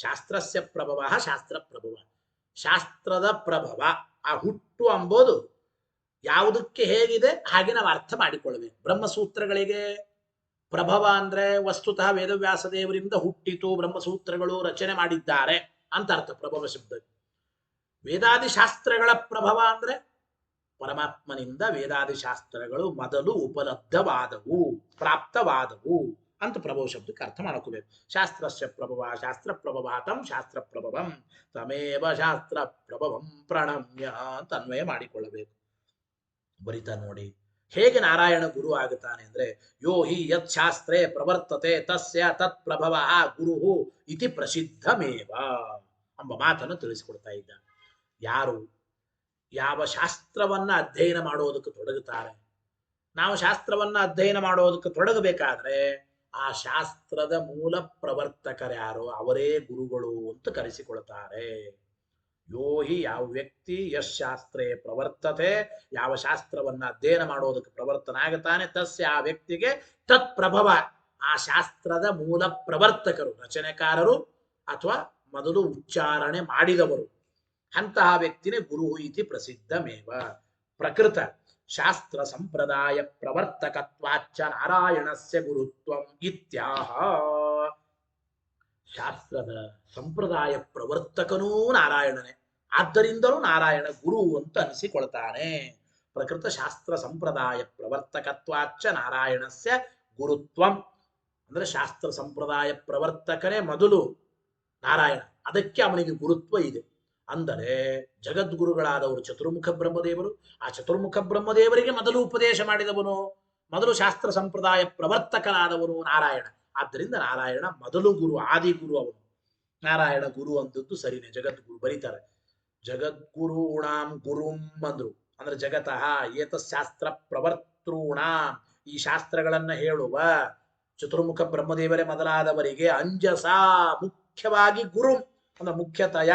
ಶಾಸ್ತ್ರಸ್ಯ ಪ್ರಭವ ಶಾಸ್ತ್ರ ಪ್ರಭವ. ಶಾಸ್ತ್ರದ ಪ್ರಭವ ಆ ಹುಟ್ಟು ಎಂಬುದು ಯಾವುದಕ್ಕೆ ಹೇಗಿದೆ ಹಾಗೆ ನಾವು ಅರ್ಥ ಮಾಡಿಕೊಳ್ಳಬೇಕು. ಬ್ರಹ್ಮಸೂತ್ರಗಳಿಗೆ ಪ್ರಭವ ಅಂದ್ರೆ ವಸ್ತುತಃ ವೇದವ್ಯಾಸ ದೇವರಿಂದ ಹುಟ್ಟಿತು, ಬ್ರಹ್ಮಸೂತ್ರಗಳು ರಚನೆ ಮಾಡಿದ್ದಾರೆ ಅಂತ ಅರ್ಥ ಪ್ರಭವ ಶಬ್ದ. ವೇದಾದಿ ಶಾಸ್ತ್ರಗಳ ಪ್ರಭವ ಅಂದ್ರೆ ಪರಮಾತ್ಮನಿಂದ ವೇದಾದಿ ಶಾಸ್ತ್ರಗಳು ಮೊದಲು ಉಪಲಬ್ಧವಾದವು, ಪ್ರಾಪ್ತವಾದವು ಅಂತ ಪ್ರಭವ ಶಬ್ದಕ್ಕೆ ಅರ್ಥ ಮಾಡ್ಕೋಬೇಕು. ಶಾಸ್ತ್ರಸ್ಯ ಪ್ರಭವ ಶಾಸ್ತ್ರ ಪ್ರಭವ ತಂ ಶಾಸ್ತ್ರ ಪ್ರಭವಂ ತಮೇವ ಶಾಸ್ತ್ರ ಪ್ರಭವಂ ಪ್ರಣಮ್ಯ ಅಂತ ಅನ್ವಯ ಮಾಡಿಕೊಳ್ಳಬೇಕು. ಬರಿತಾ ನೋಡಿ ಹೇಗೆ ನಾರಾಯಣ ಗುರು ಆಗುತ್ತಾನೆ ಅಂದ್ರೆ ಯೋ ಹಿ ಯತ್ ಶಾಸ್ತ್ರೇ ಪ್ರವರ್ತತೆ ತಸ್ಯ ತತ್ ಪ್ರಭವ ಗುರು ಇತಿ ಪ್ರಸಿದ್ಧಮೇವ ಎಂಬ ಮಾತನ್ನು ತಿಳಿಸಿಕೊಡ್ತಾ ಇದ್ದ. ಯಾರು ಯಾವ ಶಾಸ್ತ್ರವನ್ನ ಅಧ್ಯಯನ ಮಾಡೋದಕ್ಕೆ ತೊಡಗುತ್ತಾರೆ, ನಾವು ಶಾಸ್ತ್ರವನ್ನ ಅಧ್ಯಯನ ಮಾಡೋದಕ್ಕೆ ತೊಡಗಬೇಕಾದ್ರೆ ಆ ಶಾಸ್ತ್ರದ ಮೂಲ ಪ್ರವರ್ತಕರ್ಯಾರೋ ಅವರೇ ಗುರುಗಳು ಅಂತ ಕರೆಸಿಕೊಳ್ತಾರೆ. ಯೋ ಹಿ ಯಾವ ವ್ಯಕ್ತಿ ಯಶ್ ಶಾಸ್ತ್ರೇ ಪ್ರವರ್ತತೆ, ಯಾವ ಶಾಸ್ತ್ರವನ್ನ ಅಧ್ಯಯನ ಮಾಡೋದಕ್ಕೆ ಪ್ರವರ್ತನ ಆಗುತ್ತಾನೆ, ತಸ್ಯ ಆ ವ್ಯಕ್ತಿಗೆ ತತ್ ಪ್ರಭವ ಆ ಶಾಸ್ತ್ರದ ಮೂಲ ಪ್ರವರ್ತಕರು, ರಚನೆಕಾರರು ಅಥವಾ ಮೊದಲು ಉಚ್ಚಾರಣೆ ಮಾಡಿದವರು, ಅಂತಹ ವ್ಯಕ್ತಿನೇ ಗುರು ಇತಿ ಪ್ರಸಿದ್ಧಮೇವ. ಪ್ರಕೃತ ಶಾಸ್ತ್ರ ಸಂಪ್ರದಾಯ ಪ್ರವರ್ತಕತ್ವಾಚ್ಚ ನಾರಾಯಣಸ್ಯ ಗುರುತ್ವಂ ಇತ್ಯಾಹ. ಶಾಸ್ತ್ರದ ಸಂಪ್ರದಾಯ ಪ್ರವರ್ತಕನೂ ನಾರಾಯಣನೇ, ಆದ್ದರಿಂದಲೂ ನಾರಾಯಣ ಗುರು ಅಂತ ಅನಿಸಿಕೊಳ್ತಾನೆ. ಪ್ರಕೃತ ಶಾಸ್ತ್ರ ಸಂಪ್ರದಾಯ ಪ್ರವರ್ತಕತ್ವಾಚ್ಚ ನಾರಾಯಣಸ್ಯ ಗುರುತ್ವಂ ಅಂದ್ರೆ ಶಾಸ್ತ್ರ ಸಂಪ್ರದಾಯ ಪ್ರವರ್ತಕನೇ ಮೊದಲು ನಾರಾಯಣ, ಅದಕ್ಕೆ ಅವನಿಗೆ ಗುರುತ್ವ ಇದೆ. ಅಂದರೆ ಜಗದ್ಗುರುಗಳಾದವರು ಚತುರ್ಮುಖ ಬ್ರಹ್ಮದೇವರು, ಆ ಚತುರ್ಮುಖ ಬ್ರಹ್ಮದೇವರಿಗೆ ಮೊದಲು ಉಪದೇಶ ಮಾಡಿದವನು, ಮೊದಲು ಶಾಸ್ತ್ರ ಸಂಪ್ರದಾಯ ಪ್ರವರ್ತಕನಾದವನು ನಾರಾಯಣ. ಆದ್ದರಿಂದ ನಾರಾಯಣ ಮೊದಲು ಗುರು, ಆದಿಗುರು ಅವನು. ನಾರಾಯಣ ಗುರು ಅಂತದ್ದು ಸರಿನೇ, ಜಗದ್ಗುರು ಬರೀತಾರೆ. ಜಗದ್ಗುರುಣಾಂ ಗುರುಂ ಅಂದ್ರು ಅಂದ್ರೆ ಜಗತಃ ಏತಶಾಸ್ತ್ರ ಪ್ರವರ್ತೃಣಾಂ, ಈ ಶಾಸ್ತ್ರಗಳನ್ನ ಹೇಳುವ ಚತುರ್ಮುಖ ಬ್ರಹ್ಮದೇವರೇ ಮೊದಲಾದವರಿಗೆ ಅಂಜಸ ಮುಖ್ಯವಾಗಿ ಗುರು ಅಂದ್ರೆ ಮುಖ್ಯತಯ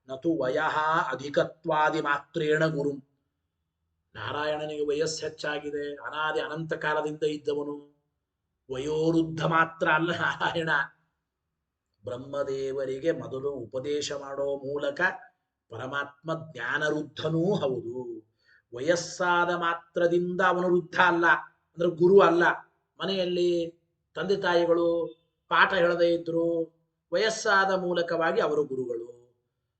ನತು ವಯಃ ಅಧಿಕತ್ವಾದಿ ಮಾತ್ರೇಣ ಗುರು. ನಾರಾಯಣನಿಗೆ ವಯಸ್ಸು ಹೆಚ್ಚಾಗಿದೆ, ಅನಾದಿ ಅನಂತ ಕಾಲದಿಂದ ಇದ್ದವನು, ವಯೋವೃದ್ಧ ಮಾತ್ರ ಅಲ್ಲ ನಾರಾಯಣ. ಬ್ರಹ್ಮದೇವರಿಗೆ ಮೊದಲು ಉಪದೇಶ ಮಾಡೋ ಮೂಲಕ ಪರಮಾತ್ಮ ಜ್ಞಾನವೃದ್ಧನೂ ಹೌದು. ವಯಸ್ಸಾದ ಮಾತ್ರದಿಂದ ಅವನು ವೃದ್ಧ ಅಲ್ಲ ಅಂದ್ರೆ ಗುರು ಅಲ್ಲ. ಮನೆಯಲ್ಲಿ ತಂದೆ ತಾಯಿಗಳು ಪಾಠ ಹೇಳದೇ ಇದ್ರು ವಯಸ್ಸಾದ ಮೂಲಕವಾಗಿ ಅವರು ಗುರುಗಳು.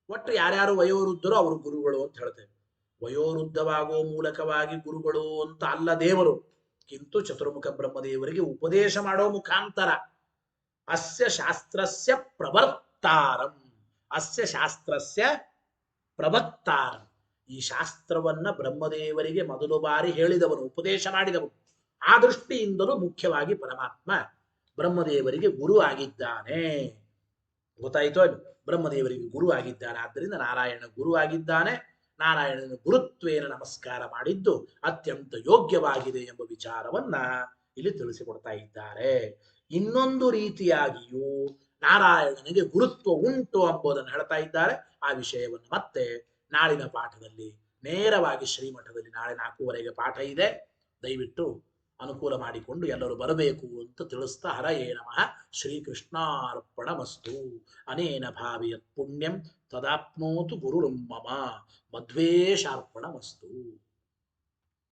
ಒಟ್ಟು ಯಾರ್ಯಾರು ವಯೋವೃದ್ಧರು ಅವರು ಗುರುಗಳು ಅಂತ ಹೇಳ್ತೇವೆ. ವಯೋವೃದ್ಧವಾಗುವ ಮೂಲಕವಾಗಿ ಗುರುಗಳು ಅಂತ ಅಲ್ಲ ದೇವರು, ಕಿಂತು ಚತುರ್ಮುಖ ಬ್ರಹ್ಮದೇವರಿಗೆ ಉಪದೇಶ ಮಾಡೋ ಮುಖಾಂತರ ಅಸ್ಯ ಶಾಸ್ತ್ರಸ್ಯ ಪ್ರವರ್ತಾರಂ, ಅಸ್ಯ ಶಾಸ್ತ್ರಸ್ಯ ಪ್ರವಕ್ತಾರಂ, ಈ ಶಾಸ್ತ್ರವನ್ನ ಬ್ರಹ್ಮದೇವರಿಗೆ ಮೊದಲು ಬಾರಿ ಹೇಳಿದವನು, ಉಪದೇಶ ಮಾಡಿದವನು. ಆ ದೃಷ್ಟಿಯಿಂದಲೂ ಮುಖ್ಯವಾಗಿ ಪರಮಾತ್ಮ ಬ್ರಹ್ಮದೇವರಿಗೆ ಗುರು ಆಗಿದ್ದಾನೆ. ಗೊತ್ತಾಯಿತು? ಬ್ರಹ್ಮದೇವರಿಗೆ ಗುರು ಆಗಿದ್ದಾನೆ, ಆದ್ದರಿಂದ ನಾರಾಯಣ ಗುರು ಆಗಿದ್ದಾನೆ. ನಾರಾಯಣನ ಗುರುತ್ವೇನ ನಮಸ್ಕಾರ ಮಾಡಿದ್ದು ಅತ್ಯಂತ ಯೋಗ್ಯವಾಗಿದೆ ಎಂಬ ವಿಚಾರವನ್ನ ಇಲ್ಲಿ ತಿಳಿಸಿಕೊಡ್ತಾ ಇದ್ದಾರೆ. ಇನ್ನೊಂದು ರೀತಿಯಾಗಿಯೂ ನಾರಾಯಣನಿಗೆ ಗುರುತ್ವ ಉಂಟು ಎಂಬುದನ್ನು ಹೇಳ್ತಾ ಇದ್ದಾರೆ. ಆ ವಿಷಯವನ್ನು ಮತ್ತೆ ನಾಳಿನ ಪಾಠದಲ್ಲಿ ನೇರವಾಗಿ ಶ್ರೀಮಠದಲ್ಲಿ ನಾಳೆ 4:15 ಪಾಠ ಇದೆ. ದಯವಿಟ್ಟು ಅನುಕೂಲ ಮಾಡಿಕೊಂಡು ಎಲ್ಲರೂ ಬರಬೇಕು ಅಂತ ತಿಳಿಸ್ತಾ ಹರಯೇ ನಮಃ. ಶ್ರೀಕೃಷ್ಣಾರ್ಪಣಮಸ್ತು. ಅನೇನ ಭಾವಿಯತ್ ಪುಣ್ಯಂ ತದಾಪ್ನೋತು ಗುರುರ್ಮಮ. ಮಧ್ವೇಶಾರ್ಪಣಮಸ್ತು.